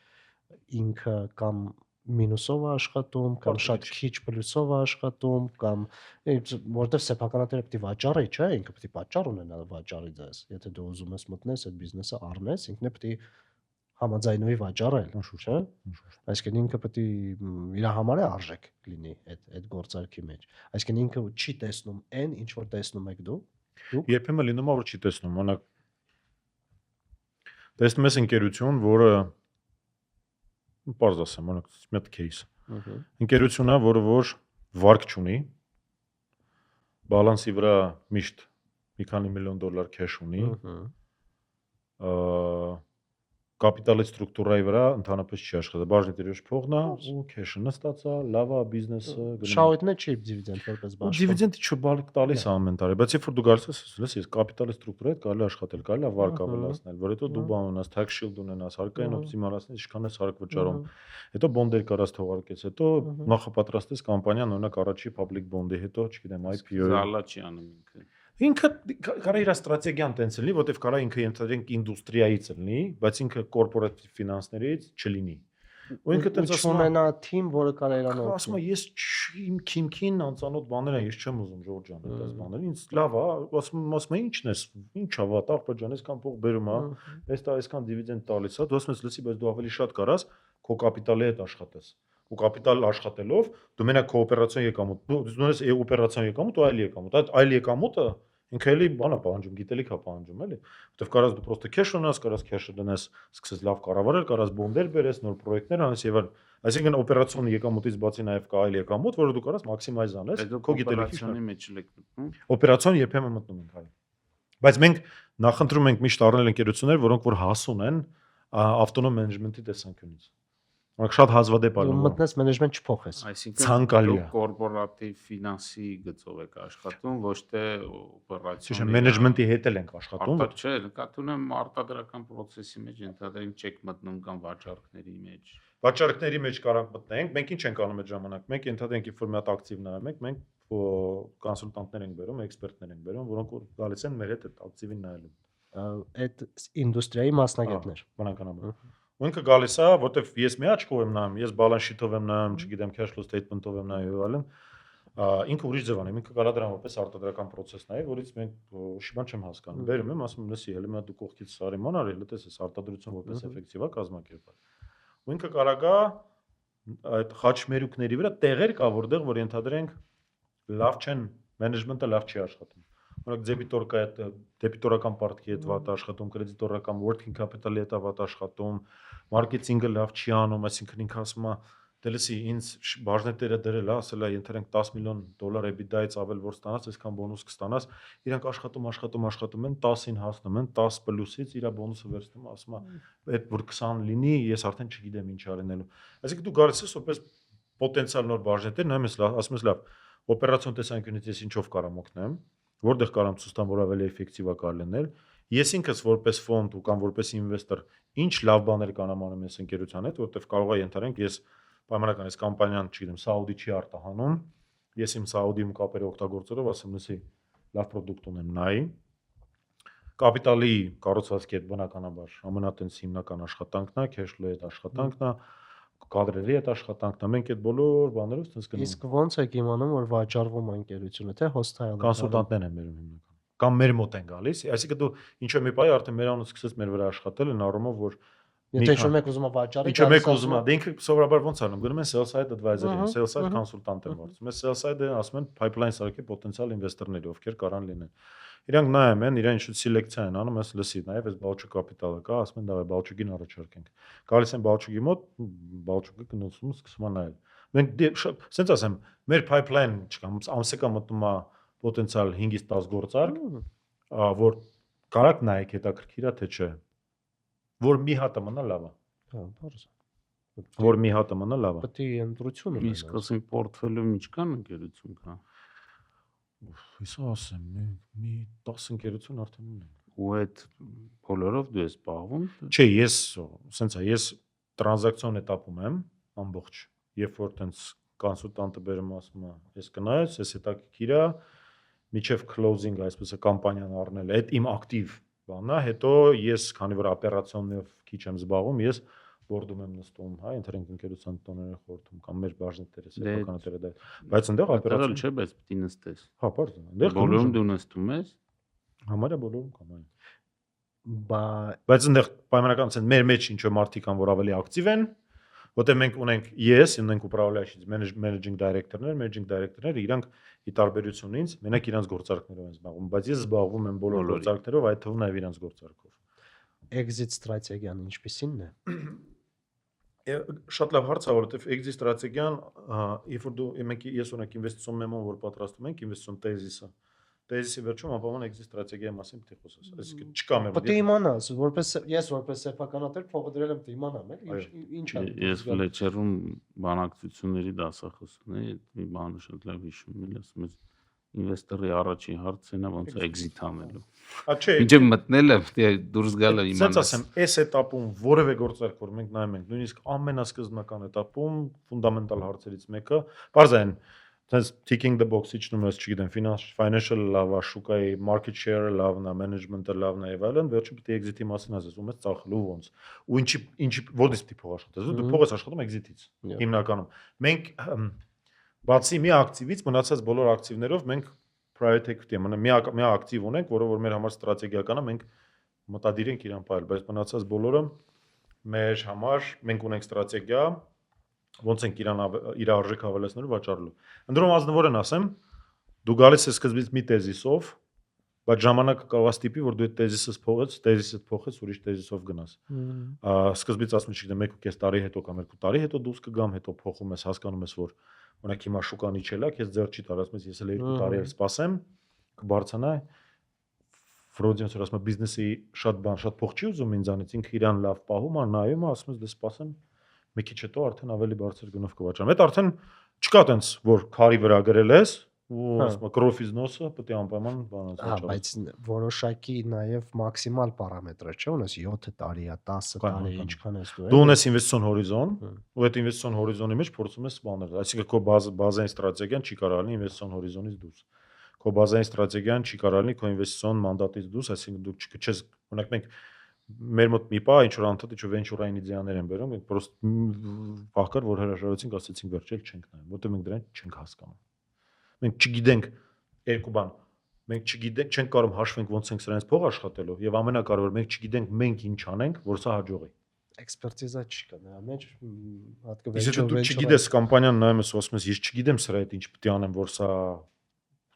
ինքը կամ մինուսով է աշխատում, կամ շատ քիչ պլյուսով է աշխատում, կամ որտեվ սեփականատերը պետք է վաճառի, չէ՞, ինքը պետք է պատճառ ունենա վաճառի դες։ Եթե դու ուզում ես մտնես այդ բիզնեսը առնես, ինքն է պետք է համաձայնվի վաճառել, չէ՞։ Այսինքն ինքը պետք է իր համար է արժեք լինի այդ գործարքի մեջ։ Այսինքն ինքը չի տեսնում այն, ինչ որ տեսնում եք դու։ Երբեմն լինում է որ չի տեսնում, օրինակ տեսնում ես ընկերություն, որը բարձ ասեմ, օրինակ մի հատ case։ Ընկերությունն է, որը որ վարկ չունի, բալանսի վրա միշտ մի քանի միլիոն դոլար cash ունի, կապիտալի ստրուկտուրայի վրա ընդհանրապես չի աշխատում, բաժնի տիրոջ փողն է ու cash-ը նստածա, լավ է բիզնեսը, շահույթն է չի դիվիդենդ որպես բաշխում։ Դիվիդենդը չբալիկ տալիս է ամեն տարի, բայց երբ որ դու գալիս ես, ես կապիտալի ստրուկտուրայի հետ կարելի է աշխատել, կարելի է վարկ ավելացնել, որ հետո դու բան ունենաս, tax shield ունենաս, հարկային օպտիմալացնես, ինչքան ես հարկ վճարում, հետո բոնդեր կարաս թողարկես, հետո նախապատրաստես կամպանիան օրինակ առաջի public bond-ի, հետո, չգիտեմ, IPO-ի։ Զալա չի անում ինքը։ Ինքը կարա իր ստրատեգիան տենց լինի, որտեվ կարա ինքը ենթադրենք ինդուստրիայից լինի, բայց ինքը կորպորատիվ ֆինանսներից չլինի։ Ու ինքը տենց ասում է, ունենա թիմ, որը կարա իրան օգնի։ ասում է, ես իմ քիմքին անծանոթ բաներ են, ես չեմ ուզում Ժորժ ջան, այդպես բաներ։ Ինձ լավ է, ասում է, ինչն է, ինչ է վատ, ախպեր ջան, այսքան փող բերում է, այսքան դիվիդենդ տալիս է, դու ասում ես, լսի, բայց դու ավելի շատ կարաս քո կապիտալի հետ աշխատես։ Ու կապիտալ աշխատելով դու մենակ քո օպերացիոն եկամուտ, դու ունես օպերացիոն եկամուտ ու այլ եկամուտ, այդ այլ եկամուտը ինքը էլի բան է պահանջում, գիտելիք է պահանջում, էլի։ Որտեվ կարաս դու պրոստը cash ունենաս, կարաս cash-ը դնես, սկսես լավ կառավարել, կարաս բոնդեր բերես, նոր պրոյեկտներ անես եւ այլ։ Այսինքն օպերացիոն եկամուտից բացի նաեւ կա այլ եկամուտ, որը դու կարաս մաքսիմայզ անես, քո գիտելիքի մեջ եք մտնում։ օպերացիոն երբեմն մտնում ենք, այո։ Բայց մենք նախընտրում ենք միշտ առնել ընկերություններ, որոնք որ հասուն են ավտոնոմ մենեջմենտի տեսանկյունից։ Որոնք շատ հազվադեպ Դու ալու։ մտնես մենեջմենտ չփոխես։ Այսինքն ցանկալի է։ կորպորատիվ ֆինանսի գծով եք աշխատում, ոչ թե օպերացիոն։ Չէ, մենեջմենտի հետ էլ ենք աշխատում։ Չէ, նկատի ունեմ արտադրական process-ի մեջ ընդհանրեն չեք մտնում կամ վաճառքների մեջ։ Վաճառքների մեջ կարանք մտնենք, մենք ինչ ենք անում այդ ժամանակ։ Մենք ընդհանրենք երբ որ մի հատ ակտիվ նայում ենք, մենք կոնսուլտանտներ ենք բերում, էքսպերտներ ենք բերում, որոնք որ գալիս են մեր հետ այդ ակտիվին նայելու։ Այդ ինդուստրիայի մասնագետներ։ Բնականաբար։ Ու ինքը գալիս է, որտեվ ես մի աչքով եմ նայում, ես balance sheet-ով եմ նայում, չգիտեմ, cash flow statement-ով եմ նայում եւ այլն։ Ինքը ուրիշ ձև անում, ինքը կարա դրան որպես արտադրական process նայել, որից մենք շիբան չեմ հասկանում։ Բերում եմ, ասում եմ, լսի, հələ մի հատ դու կողքից սարի ման արել, տեսես արտադրություն որպես էֆեկտիվ է կազմակերպել։ Ու ինքը կարա գա այդ խաչմերուկների վրա տեղեր կա, որտեղ որ ենթադրենք լավ չեն, մենեջմենտը լավ չի աշխատում։ Օրինակ դեբիտորական պարտքի հետ վատ աշխատում, կրեդիտորական working capital-ի հետ վատ աշխատում, մարքեթինգը լավ չի անում, այսինքն ինքը ասում է, դե լսի, ինձ բաժնետերը դրել է, ասել է, ենթադրենք 10 միլիոն դոլար EBITDA-ից ավել որ ստանաս, այսքան բոնուս կստանաս, իրանք աշխատում են, 10-ին հասնում են, 10 պլյուսից իր բոնուսը վերցնում, ասում է, այդ որ 20 լինի, ես արդեն չգիտեմ ինչ արենելու։ Այսինքն դու գալիս ես որպես պոտենցիալ նոր բաժնետեր, նայում ես, ասում ես լավ, օպերացիոն տեսանկյունից ես ինչով կարամ օգնեմ, որտեղ կարամ ցույց տամ, որ ավելի էֆեկտիվ է կարող լինել։ Ես ինքս որպես ֆոնդ ու կամ որպես ինվեստոր ինչ լավ բաներ կանամ անում ես ընկերության հետ, որտեղ կարող է ենթադրենք ես պայմանական այս կամպանիան, չգիտեմ, Սաուդի չի արտահանում, ես իմ Սաուդիում կապերը օգտագործելով ասեմ, լսի, լավ պրոդուկտ ունեմ, նայի։ Կապիտալի կառուցվածքի հետ բնականաբար ամենատենց հիմնական աշխատանքն է, cash flow-ի հետ աշխատանքն է, կադրերի հետ աշխատանքն է, մենք այդ բոլոր բաներով ցած գնում։ Իսկ ոնց եք իմանում, որ վաճառվում է ընկերությունը, թե հոստայլ է։ Կոնսուլտանտներ են բերում հիմնական։ Կամ մեր մոտ են գալիս, այսինքն դու ինչ-որ մի բայ արդեն մեր անունից սկսես մեր վրա աշխատել են առումով, որ եթե ինչ-որ մեկ ուզում է վաճառի, ինչ-որ մեկ ուզում է, դե ինքը սովորաբար ոնց անում, գնում են sell side advisor-ին, sell side consultant են վարձում։ Այս sell side-ը ասում են pipeline սարքի պոտենցիալ ինվեստորների, ովքեր կարան լինեն։ Իրանք նայում են, իրան ինչ-որ սելեկցիա են անում, ես լսի, նաև այս Balchuk capital-ը կա, ասում են, դավայ Balchuk-ին առաջարկենք։ Գալիս են Balchuk-ի մոտ, Balchuk-ը գնացում սկսում է նայել։ Մենք ասենց ասեմ, մեր pipeline չկա, ամսեկա մտնում է պոտենցիալ 5-ից 10 գործարք, որ Կարակ նայեք հետաքրքիր է թե չէ։ Որ մի հատը մնա լավ է։ Հա, բարձ։ Որ մի հատը մնա լավ է։ Պետք է ընտրություն Իսկ ասենք պորտֆելում ինչ կան ընկերություն կա։ Հեսա ասեմ, մի 10 ընկերություն արդեն ունենք։ Ու այդ բոլորով դու ես զբաղվում։ Չէ, ես սենց է, ես տրանզակցիոն էտապում եմ ամբողջ։ Երբ որ տենց կոնսուլտանտը բերում ասում է, ես կնայես, ես հետաքրքիր է, միջև closing, այսպես է կամպանիան առնել, այդ իմ ակտիվ բանն է, հետո ես քանի որ օպերացիոններով քիչ եմ զբաղվում, ես բորդում եմ նստում, հա, ինտերնետ ընկերության տոները խորհրդում կամ մեր բաժնետերը, սեփականատերը դա։ Բայց այնտեղ Օպերացիոն չէ, բայց պիտի նստես։ հա, բարձր։ Այնտեղ Բոլորում դու նստում ես։ համարյա բոլորում կամ այն։ Բայց Բայց այնտեղ պայմանական ցեն մեր մեջ ինչ որ մարդիկ կան, որ ավելի ակտիվ են, որտեղ մենք ունենք ունենք ուպրավլիաչից managing director-ները, իրանք ի տարբերություն ինձ, մենակ իրանց գործարքներով են զբաղվում, բայց ես զբաղվում եմ բոլոր գործարքներով, այդ թվում նաև իրանց գործարքով։ exit strategy-ն ինչպիսին է։ Շատ լավ հարց է, որովհետև exit strategy-ն, երբ որ դու ես ունենք ինվեստիցիոն մեմոն, որ պատրաստում ենք, ինվեստիցիոն թեզիսը, թեզիսի վերջում անպայման exit strategy-ի մասին պետք է խոսես։ Այսինքն չկա մեր Պետք է իմանաս, ես որպես սեփականատեր փողը դրել եմ, իմանամ, էլի ինչ է։ Ես Fletcher-ում բանակցությունների դասախոսն էի, մի բանը շատ լավ հիշում եմ, ասում ես ինվեստորի առաջին հարցն է ոնց է exit անելու։ Չէ, Ինչը մտնելը դուրս գալը Սենց իմանաս։ ասեմ, այս этаպում որևէ գործարք, որ մենք նայում ենք, նույնիսկ ամենասկզբնական этаպում ֆունդամենտալ հարցերից մեկը, բարձրային, sense ticking the box իջնում ես, չգիտեմ, financial լավ է, շուկայի market share-ը լավն է, management-ը լավն է եւ այլն, վերջում պետք է exit-ի մասին ասես, ում ես ծախելու ոնց։ Ու ինչի որից պետք է փող աշխատես, դու փող ես աշխատում exit-ից։ Հիմնականում մենք բացի մի ակտիվից մնացած բոլոր ակտիվներով մենք private equity-ը մի ակտիվ ունենք, որը որ մեր համար ստրատեգիական է, մենք մտադիր ենք իրան պայել, բայց մնացած բոլորը մեր համար մենք ունենք ստրատեգիա, ոնց ենք իր արժեք հավելեցնելու վաճառելու։ Ընդրում ազնվորեն ասեմ, դու գալիս ես սկզբից մի տեզիսով, բայց ժամանակը կարող է ստիպի, որ դու այդ տեզիսից փոխես, ուրիշ տեզիսով գնաս։ Սկզբից ասում ես, չգիտեմ, 1.5 տարի հետո կամ 2 տարի հետո դուրս կգամ, հետո փոխում ես, հասկանում ես, որ օրինակ հիմա շուկան իջել է, քեզ ձեռ չի տալ, ասում ես, ես էլ 2 տարի էլ սպասեմ, կբարձրանա։ Ֆրոդին ասում է, բիզնեսի շատ փող չի ուզում ինձանից, ինքը իրան լավ պահում է, նայում է, ասում ես, դե սպասեմ, մի քիչ հետո արդեն ավելի բարձր գնով կվաճառեմ։ Այդ արդեն չկա տենց, որ քարի վրա գրել ես, ու ասում է, կրոֆից նոսը պետք է անպայման բանած վաճառես։ Բայց որոշակի նաև մաքսիմալ պարամետրեր չէ, ունես 7 տարի, 10 տարի, ինչքան ես դու։ Դու ունես ինվեստիցիոն հորիզոն, ու այդ ինվեստիցիոն հորիզոնի մեջ փորձում ես բաներ, այսինքն քո բազային ստրատեգիան չի կարող լինի ինվեստիցիոն հորիզոնից դուրս։ Քո բազային ստրատեգիան չի կարող լինի քո ինվեստիցիոն մանդատից դուրս, այսինքն դու չես, օրինակ մենք մեր մոտ մի պա ինչ որ անդադ ինչ որ վենչուրային իդեաներ են բերում, մենք պրոստ փախկար որ հրաժարեցինք, ասեցինք վերջել չենք նայում, որտեղ մենք դրան չենք հասկանում։ Մենք չգիտենք երկու բան, մենք չգիտենք, չենք կարող հաշվենք ոնց ենք սրանից փող աշխատելու եւ ամենակարևորը մենք չգիտենք մենք ինչ անենք, որ սա հաջողի։ Էքսպերտիզա չկա նրա մեջ, հատկապես դու չգիտես կամպանիան նայում ես ու ասում ես ես չգիտեմ սրա հետ ինչ պետք է անեմ, որ սա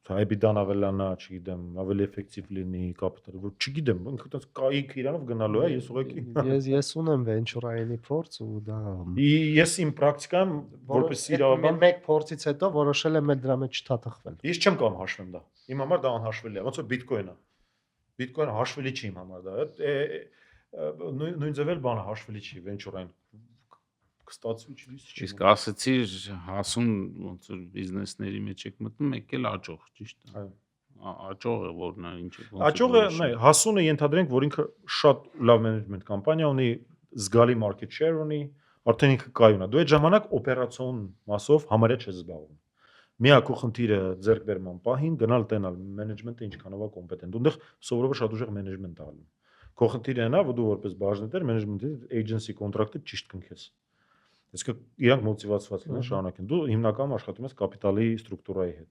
EBITDA-ն ավելանա, չգիտեմ, ավելի էֆեկտիվ լինի, կապիտալ, որ չգիտեմ, ինքը այդպես կայք իրանով գնալու է, ես ուղղակի ես ունեմ վենչուրայինի փորձ ու դա ես իմ պրակտիկայում որպես իրավաբան մեկ փորձից հետո որոշել եմ դրա մեջ չթաթխվել։ Ես չեմ կարող հաշվեմ դա։ Իմ համար դա անհաշվելի է, ոնց որ բիտկոյնը։ Բիտկոյնը հաշվելի չի իմ համար դա։ Նույն ձև էլ բանը հաշվելի չի վենչուրային կստացվի չի։ Իսկ ասեցի հասուն ոնց որ բիզնեսների մեջ եք մտնում, մեկ էլ աճող, ճիշտ է։ Աճողը որն է, ինչ է։ Աճողը, հասունը ենթադրենք, որ ինքը շատ լավ մենեջմենտ կամպանիա ունի, զգալի market share ունի, արդեն ինքը կայուն է։ Դու այդ ժամանակ օպերացիոն մասով համարյա չես զբաղվում։ Միակ խնդիրը ձեռք բերման պահին գնալ տենալ մենեջմենտը ինչքանով է կոմպետենտ։ Ունդեղ սովորաբար շատ ուժեղ մենեջմենտ է ալնում։ Քո խնդիրը նա, որ դու որպես բաժնետեր մենեջմենտի agency կոնտրակտը ճիշտ կնքես։ Այսինքն իրանք մոտիվացված լինեն շարունակեն։ Դու հիմնականում աշխատում ես կապիտալի ստրուկտուրայի հետ։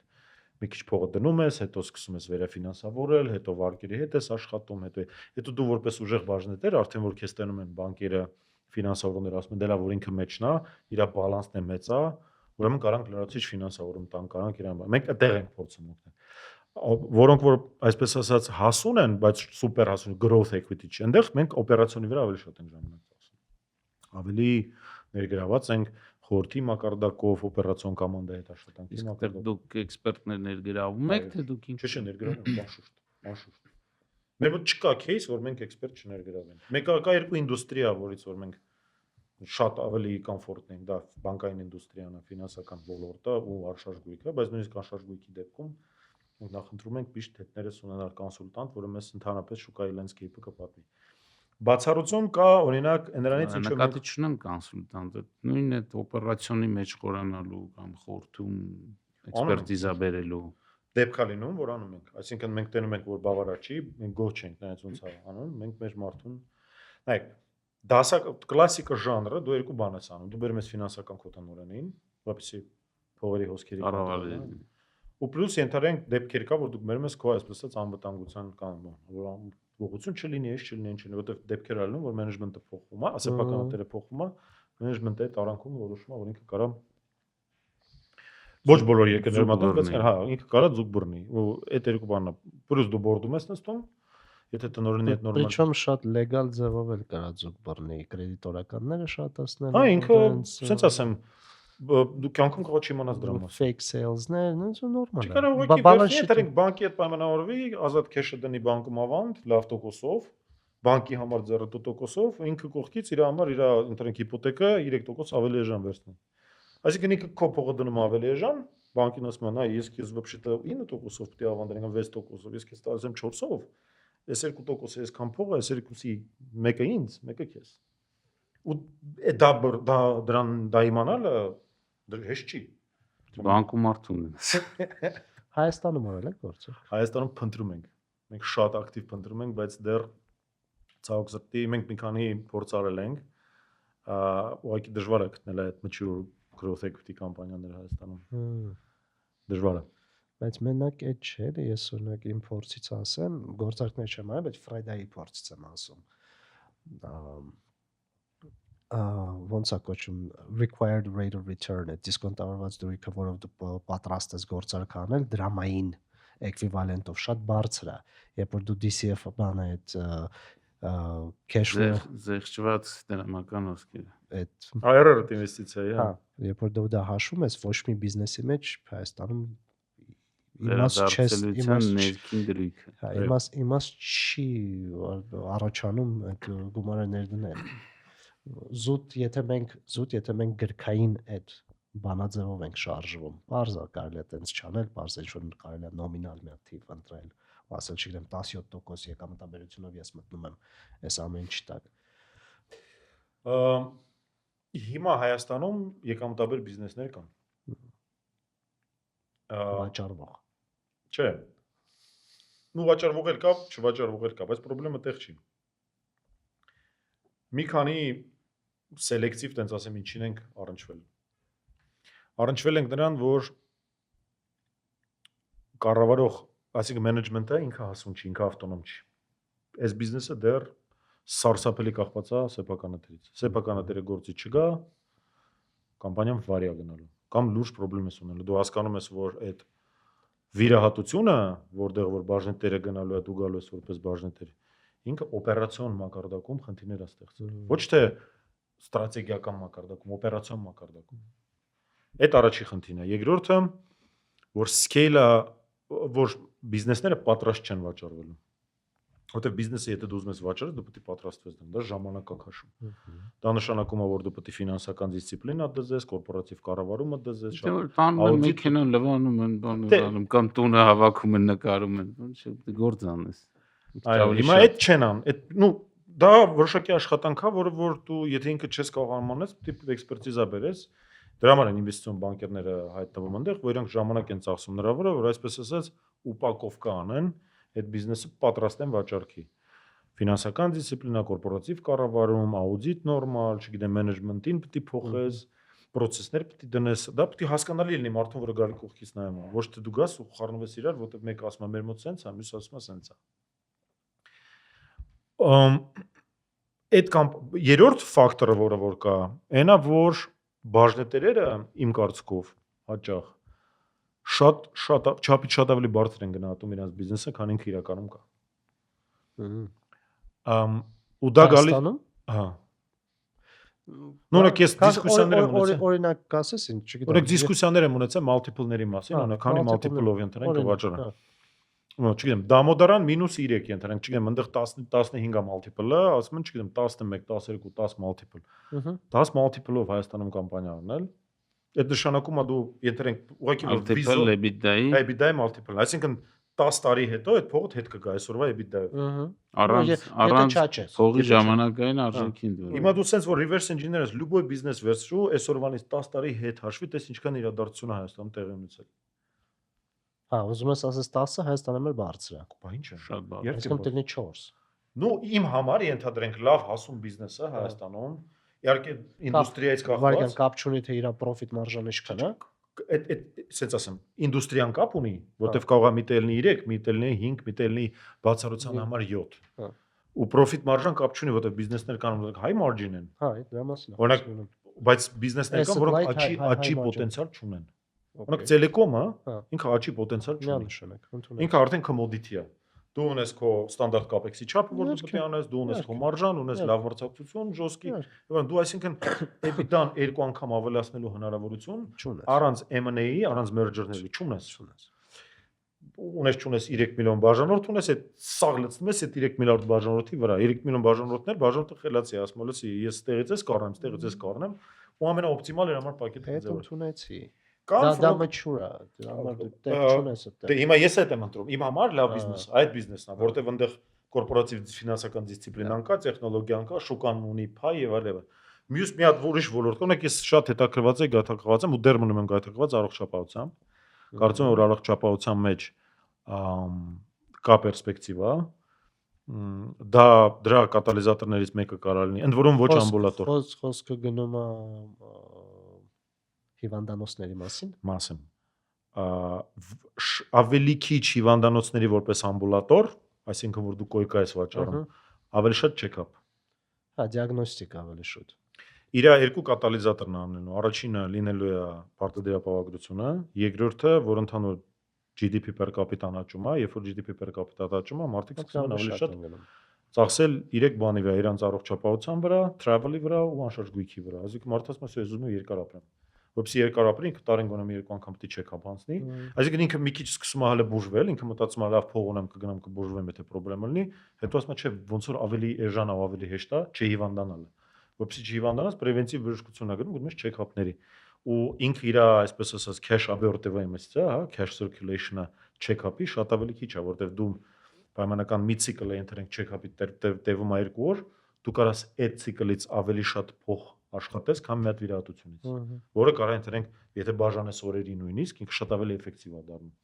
Մի քիչ փողը դնում ես, հետո սկսում ես վերաֆինանսավորել, հետո վարկերի հետ ես աշխատում, հետո դու որպես ուժեղ բաժնետեր, արդեն որ քեզ տենում են բանկերը, ֆինանսավորողները ասում են դե լավ, որ ինքը մեջն է, իր բալանսն է մեծ է, ուրեմն կարանք լրացուցիչ ֆինանսավորում տան, կարանք իրան։ Մենք այդտեղ ենք փորձում օգնել։ Որոնք որ այսպես ասած հասուն են, բայց սուպեր հասուն growth equity չի, այնտեղ մենք օպերացիոնի վրա ավելի շատ ենք ժամանակ ծախսում։ Ավելի ներգրաված ենք խորհրդի մակարդակով օպերացիոն կոմանդայի հետ աշխատանքի մակարդակով։ Դուք էքսպերտներ ներգրավում եք, թե դուք ինչ։ Չէ, ներգրավում ենք, անշուշտ։ Մեր մոտ չկա case, որ մենք էքսպերտ չներգրավենք։ Կա երկու ինդուստրիա, որից որ մենք շատ ավելի կոմֆորտն ենք, դա բանկային ինդուստրիան է, ֆինանսական ոլորտը ու արշարժ գույքը, բայց նույնիսկ արշարժ գույքի դեպքում մենք նախընտրում ենք միշտ հետներս ունենալ կոնսուլտանտ, որը մեզ ընդհանրապես շուկայի landscape-ը կպատմի։ Բացառություն կա, օրինակ, նրանից ինչ որ նկատի չունեմ կոնսուլտանտը, նույն այդ օպերացիոնի մեջ խորանալու կամ խորթում էքսպերտիզա բերելու դեպք է լինում, որ անում ենք։ Այսինքն մենք տենում ենք, որ բավարար չի, մենք գոհ չենք նայած ոնց է անում, մենք մեր մարդուն նայեք, դասակ կլասիկա ժանրը դու երկու բան ես անում։ Դու բերում ես ֆինանսական քոտանորենին, որպեսզի փողերի հոսքերի կառավարել։ ու պլյուս ենթադրենք դեպքեր կա, որ դու բերում ես քո այսպես ասած անվտանգության կանոն, որ ուղղություն չլինի, ինչ չլինի, ինչ չլինի, որովհետև դեպքեր ալնում, որ մենեջմենտը փոխվում է, ասեփականատերը փոխվում է, մենեջմենտը այդ արանքում որոշում է, որ ինքը կարա ոչ բոլոր երկրներում մատած, բայց հա, ինքը կարա ձուկ բռնի։ Ու այդ երկու բանն է։ Պլյուս դու բորդում ես նստում, եթե տնօրենի հետ նորմալ։ Причем շատ լեգալ ձևով էլ կարա ձուկ բռնի, կրեդիտորականները շատացնել։ Հա, ինքը, ասենց ասեմ, դու կյանքում կարող չիմանաս դրա մասին։ Fake sales-ներ, նույնիսկ նորմալ է։ Չկարա ուղղակի բերնի, դրանք բանկի հետ պայմանավորվի, ազատ քեշը դնի բանկում ավանդ, լավ տոկոսով, բանկի համար 0% ինքը կողքից իր համար իր ընտրենք հիպոթեկը 3% ավելի էժան վերցնի։ Այսինքն ինքը քո փողը դնում ավելի էժան, բանկին ասում է, նայ, ես քեզ вообще-то 9%-ով պետք է ավանդեմ, 6%-ով, ես քեզ տալիս եմ 4%-ով, այս 2%-ը ես քան փողը, այս երկուսի մեկը ինձ, մեկը քեզ։ Ու դա իմանալը հեշտ չի։ Բանկում արդյուն ունես։ Հայաստանում արել եք գործը։ Հայաստանում փնտրում ենք։ Մենք շատ ակտիվ փնտրում ենք, բայց դեռ ցավոք սրտի մենք մի քանի փորձ արել ենք։ Ուղղակի դժվար է գտնել այդ mature growth equity կամպանիաները Հայաստանում։ Դժվար է։ Բայց մենակ այդ չէ, ես օրինակ իմ փորձից ասեմ, գործարքներ չեմ արել, բայց Friday-ի փորձից եմ ասում։ Ոնց է կոչում required rate of return-ը, դիսկոնտավորված դրույքը, որով դու պատրաստ ես գործարք անել, դրամային էկվիվալենտով շատ բարձր է։ Երբ որ դու DCF բանը այդ cash flow զեղչված դրամական ոսկեր։ այդ IRR ինվեստիցիա է։ հա, երբ որ դու դա հաշվում ես, ոչ մի բիզնեսի մեջ Հայաստանում ներքին դրույքը։ Հա, իմաստ չի առաջանում այդ գումարը ներդնել։ Զուտ եթե մենք գրքային այդ բանաձևով ենք շարժվում, բարձր կարելի է տենց չանել, բարձր ինչ որ կարելի է նոմինալ մի հատ թիվ ընտրել, ու ասել չգիտեմ 17% եկամտաբերությունով ես մտնում եմ այս ամեն ինչի տակ։ Հիմա Հայաստանում եկամտաբեր բիզնեսներ կան։ Վաճառվող։ Չէ։ Ու վաճառվող էլ կա, չվաճառվող էլ կա, բայց խնդրեմը տեղ չի։ Մի քանի սելեկտիվ, տենց ասեմ, ինչին ենք առնչվել։ Առնչվել ենք նրան, որ կառավարող, այսինքն մենեջմենտը ինքը հասուն չի, ինքը ավտոնոմ չի։ Այս բիզնեսը դեռ սարսափելի կախված է սեփականատերից։ Սեփականատերը գործի չգա, կամպանիան վարի է գնալու կամ լուրջ խնդրեմ ես ունենալու։ Դու հասկանում ես, որ այդ վիրահատությունը, որտեղ որ բաժնետերը գնալու է, դու գալու ես որպես բաժնետեր, ինքը օպերացիոն մակարդակում խնդիրներ է ստեղծել։ Ոչ թե ստրատեգիական մակարդակում, օպերացիոն մակարդակում։ Այդ առաջի խնդիրն է։ Երկրորդը, որ scale-ը, որ բիզնեսները պատրաստ չեն վաճառվելու։ Որտեղ բիզնեսը եթե դու ուզում ես վաճառել, դու պետք է պատրաստվես դրան, դա ժամանակ է քաշում։ Դա նշանակում է, որ դու պետք է ֆինանսական դիսցիպլինա դզես, կորպորատիվ կառավարումը դզես, շատ տանում մեքենան լվանում են, բանում կամ տունը հավաքում են, նկարում են, ոչ գործ անես։ Այո, հիմա այդ չեն ան, այդ նու դա որոշակի աշխատանք է, որը որ դու եթե ինքը չես կարող անմանես, պետք է էքսպերտիզա բերես։ Դրա համար են ինվեստիցիոն բանկերները հայտնվում այնտեղ, որ իրանք ժամանակ են ծախսում նրա վրա, որ այսպես ասած ուպակովկա անեն այդ բիզնեսը պատրաստ են վաճառքի։ Ֆինանսական դիսցիպլինա, կորպորատիվ կառավարում, աուդիտ նորմալ, չգիտեմ, մենեջմենտին պետք է փոխես, process-ներ պետք է դնես, դա պետք է հասկանալի լինի մարդուն, որը գալի կողքից նայում է, ոչ թե դու գաս ու խառնվես իրար, որտեղ մեկը ասում է մեր մոտ սենց է, մյուսը ասում է սենց է։ Այդ երրորդ ֆակտորը, որը կա, այնա որ բաժնետերերը իմ կարծիքով հաճախ շատ չափից շատ ավելի բարձր են գնահատում իրենց բիզնեսը, քան ինքը իրականում կա։ Ու դա գալի, հա։ Նորակ ես դիսկուսիաներ եմ ունեցել։ Օրինակ կասես, չգիտեմ։ Օրինակ դիսկուսիաներ եմ ունեցել multiple-ների մասին, քանի multiple-ով ընտրենք կվաճառեն։ չգիտեմ, Դամոդարան -3 ենթանանք, չգիտեմ, այնտեղ 15-ա multiple-ը, ասում են, չգիտեմ, 11, 12, 10 multiple։ 10 multiple-ով Հայաստանում կամպանիա անել։ Այդ նշանակում է դու ենթերենք ուղղակի Multiple EBITDA-ի EBITDA-ի multiple, այսինքն 10 տարի հետո այդ փողը հետ կգա այսօրվա EBITDA-ով։ առանց փողի ժամանակային արժեքին դու։ Հիմա դու sense որ reverse engineer ես լուբոյ բիզնես վերցրու, այսօրվանից 10 տարի հետ հաշվի, տես ինչքան իրադարձություն է Հայաստանում տեղի ունեցել։ Հա, ուզում ես ասես 10-ը Հայաստանում էլ բարձր է։ Բա ինչ է։ Շատ բարձր։ Այսինքն դեռ 4։ Ну իմ համար ենթադրենք լավ հասուն բիզնես է Հայաստանում։ Իհարկե ինդուստրիայից կախված։ Վարկան կապ չունի թե իր profit margin-ը ինչքան է։ Այդ sense ասեմ, ինդուստրիան կապ ունի, որտեվ կարող է մի տելնի 3, մի տելնի 5, մի տելնի բացառության համար 7։ Ու profit margin կապ չունի, որտեվ բիզնեսներ կան, որ high margin են։ Հա, դրա մասին է։ Օրինակ, բայց բիզնեսներ կան, որոնք աճի պոտենցիալ չունեն։ Օրինակ Telecom-ը ինքը աճի պոտենցիալ չունի։ Ինքը արդեն commodity է։ Դու ունես քո ստանդարտ CAPEX-ի չափը, որ դու պետք է անես, դու ունես քո մարժան, ունես լավ մրցակցություն, ժոսկի, եւ դու այսինքն EBITDA-ն 2 անգամ ավելացնելու հնարավորություն առանց M&A-ի, առանց merger-ների չունես։ Ունես 3 միլիոն բաժանորդ, ունես այդ սաղ լցնում ես այդ 3 միլիարդ բաժանորդի վրա, 3 միլիոն բաժանորդներ, բաժանորդը խելացի է, ասում ես ես ստեղից ես կառնեմ, ստեղից ես կառնեմ, ու ամենաօպտիմալ էր համար պակետը ձևը։ Այդ ունեցի։ Դա mature է, դրա համար դու տեղ չունես այդտեղ։ Դե հիմա ես այդ եմ ընտրում։ Իմ համար լավ բիզնես է, այդ բիզնեսն է, որտեղ այնտեղ կորպորատիվ ֆինանսական դիսցիպլինան կա, տեխնոլոգիան կա, շուկան ունի փայ եւ այլն։ Մյուս մի հատ ուրիշ ոլորտ, օրինակ ես շատ հետաքրված եմ, գայթակղված եմ ու դեռ մնում եմ գայթակղված առողջապահությամբ։ Կարծում եմ, որ առողջապահության մեջ կա պերսպեկտիվա։ Դա դրա կատալիզատորներից մեկը կարող լինի, ընդ որում ոչ ամբուլատոր։ Խոսքը գնում է հիվանդանոցների մասին։ Ավելի քիչ հիվանդանոցների որպես ամբուլատոր, այսինքն որ դու կոյկա ես վաճառում, ավելի շատ check-up։ Հա, դիագնոստիկ ավելի շուտ։ Իր երկու կատալիզատորն անելու։ Առաջինը լինելու է պարտադիրապահագրությունը, երկրորդը, որ ընդհանուր GDP per capita աճում է, երբ որ GDP per capita աճում է, մարդիկ սկսում են ավելի շատ ծախսել 3 բանի վրա, իրանց առողջապահության վրա, travel-ի վրա ու անշարժ գույքի վրա։ Այսինքն մարդը ասում է, ուզում եմ երկար ապրեմ։ Որպեսզի երկար ապրի, ինքը տարին գոնե մի 2 անգամ պետք է check-up անցնի։ Այսինքն ինքը մի քիչ սկսում է հələ բուժվել, ինքը մտածում է լավ փող ունեմ, կգնամ կբուժվեմ, եթե խնդրեմ լինի, հետո ասում է, չէ, ոնց որ ավելի էժան է, ավելի հեշտ է, չհիվանդանալը։ Որպեսզի չհիվանդանաս, պրևենտիվ բժշկություն է գնում, գնում ես check-up-ների։ Ու ինքը իր, այսպես ասած, cash abertive-ը իմացա, հա, cash circulation-ը check-up-ի շատ ավելի քիչ է, որտեվ դու պայմանական մի ցիկլ է ընտրենք check-up-ի տևում է 2 օր, դու կարաս այդ ցիկլից ավելի շատ փող աշխատես, քան մի հատ վիրահատությունից, որը կարող է ընտրենք, եթե բաժանես օրերի նույնիսկ, ինքը շատ ավելի էֆեկտիվ է դառնում։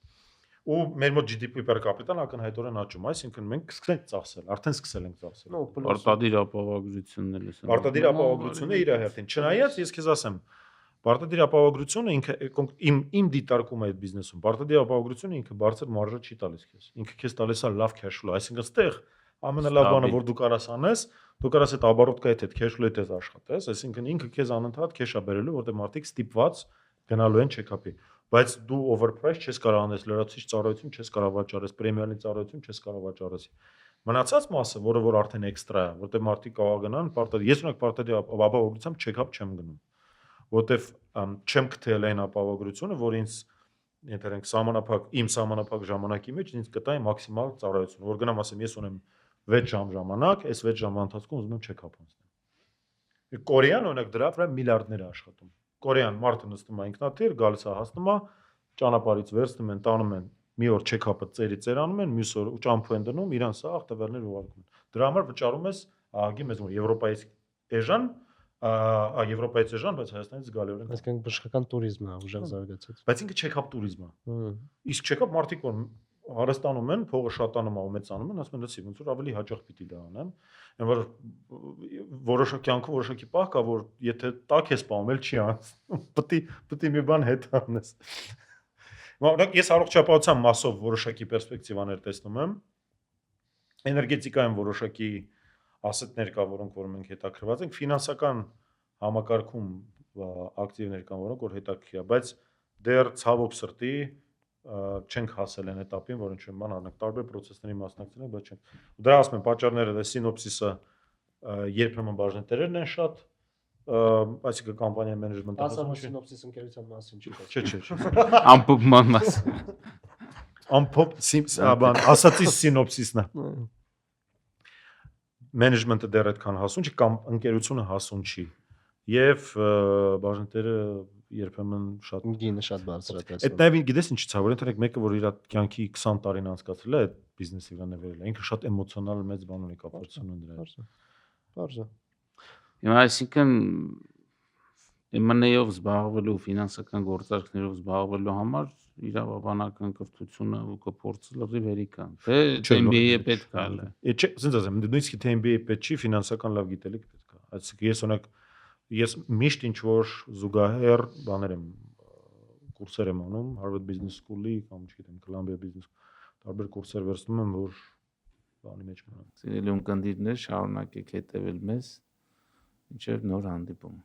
Ու մեր մոտ GDP per capita-ն ակնհայտորեն աճում, այսինքն մենք սկսենք ծախսել, արդեն սկսել ենք ծախսել։ Պարտադիր ապահովագրությունն էլ է։ Պարտադիր ապահովագրությունը իր հերթին։ Չնայած ես քեզ ասեմ, պարտադիր ապահովագրությունը ինքը իմ դիտարկում է այդ բիզնեսում։ Պարտադիր ապահովագրությունը ինքը բարձր մարժա չի տալիս քեզ։ Ինքը քեզ տալիս է լավ cash flow, այսինքն ստեղ ամենալավ բանը, որ դու կարաս անես, դու կարաս այդ оборотկայի հետ cash flow-ի հետ աշխատես, այսինքն ինքը քեզ անընդհատ cash է բերելու, որտեղ մարդիկ ստիպված գնալու են check-up-ի, բայց դու overprice չես կարող անես, լրացուցիչ ծառայություն չես կարող վաճառես, պրեմիալի ծառայություն չես կարող վաճառես։ Մնացած մասը, որը որ արդեն էքստրա է, որտեղ մարդիկ կարող գնան, ես ունենք պարտադիր ապահովագրությամբ check-up չեմ գնում, որտեղ չեմ գտել այն ապահովագրությունը, որ ինձ ենթերենք իմ սահմանափակ ժամանակի մեջ ինձ կտայի մաքսիմալ ծառայություն, որ գնամ ասեմ, ես ունեմ 6 ժամ ժամանակ, այս 6 ժամվա ընթացքում ուզում եմ check-up անցնել։ Կորեան օրինակ դրա վրա միլիարդներ է աշխատում։ Կորեան մարդը նստում է ինքնաթիռ, գալիս է հասնում է, ճանապարհից վերցնում են, տանում են, մի օր check-up-ը ծերանում են, մյուս օր ճամփու են դնում, իրան սաղ տվերներ ուղարկում են։ Դրա համար վճարում ես ԱՀԳ-ի մեզ Եվրոպայից էժան, բայց Հայաստանից զգալիորեն։ Այսինքն բժշկական туриզմն է ուժեղ զարգացած։ Բայց ինքը check-up туриզմ է։ Իսկ check-up մարդիկ որ հարստանում են, փողը շատանում է ու մեծանում են, ասում են, լսի, ոնց որ ավելի հաճախ պիտի դա անեմ։ Այն որ կյանքում որոշակի պահ կա, որ եթե տակ ես սպանում, էլ չի անցնում։ Պետք է մի բան հետ անես։ Օրինակ ես առողջապահության մասով որոշակի պերսպեկտիվաներ տեսնում եմ։ Էներգետիկայում որոշակի ասետներ կա, որոնք որ մենք հետաքրված ենք, ֆինանսական համակարգում ակտիվներ կան, որոնք որ հետաքրքիր է, բայց դեռ ցավոք սրտի չենք հասել այն этаպին, որ ինչ-որ բան անենք, տարբեր process-ների մասնակցել ենք, բայց չենք։ Ու դրա ասում եմ, պատճառները դա սինոպսիսը երբեմն բաժնետերերն են շատ, այսինքն կամպանիայի մենեջմենտը ասում սինոպսիս ընկերության մասին չի։ Չէ։ Ամփոփման մաս։ ամփոփ բան ասացի սինոպսիսն է։ Մենեջմենտը դեռ այդքան հասուն չի կամ ընկերությունը հասուն չի։ Եվ բաժնետերը երբեմն շատ գինը շատ բարձր է Այդ տեսնում։ նաև գիտես ինչի՞ ցավը, ընդհանրեք մեկը որ իր կյանքի 20 տարին անցկացրել է այդ բիզնեսի վրա նվերել է, ինքը շատ էմոցիոնալ մեծ բան ունի կապակցություն դրա հետ։ Բարձր։ Հիմա այսինքն M&A-ով զբաղվելու, ֆինանսական գործարքներով զբաղվելու համար իրավաբանական կրթությունը ու կփորձը լրիվ հերիք է։ Թե MBA-ը պետք է հələ։ Չէ, ասենց ասեմ, նույնիսկ թե MBA պետք չի, ֆինանսական լավ գիտելիք պետք է։ Այսինքն ես միշտ ինչ որ զուգահեռ բաներ եմ կուրսեր եմ անում Harvard Business School-ի կամ չգիտեմ Columbia Business տարբեր կուրսեր վերցնում եմ որ բանի մեջ մնամ։ Սիրելի ունկնդիրներ, շարունակեք հետևել մեզ, մինչև նոր հանդիպում։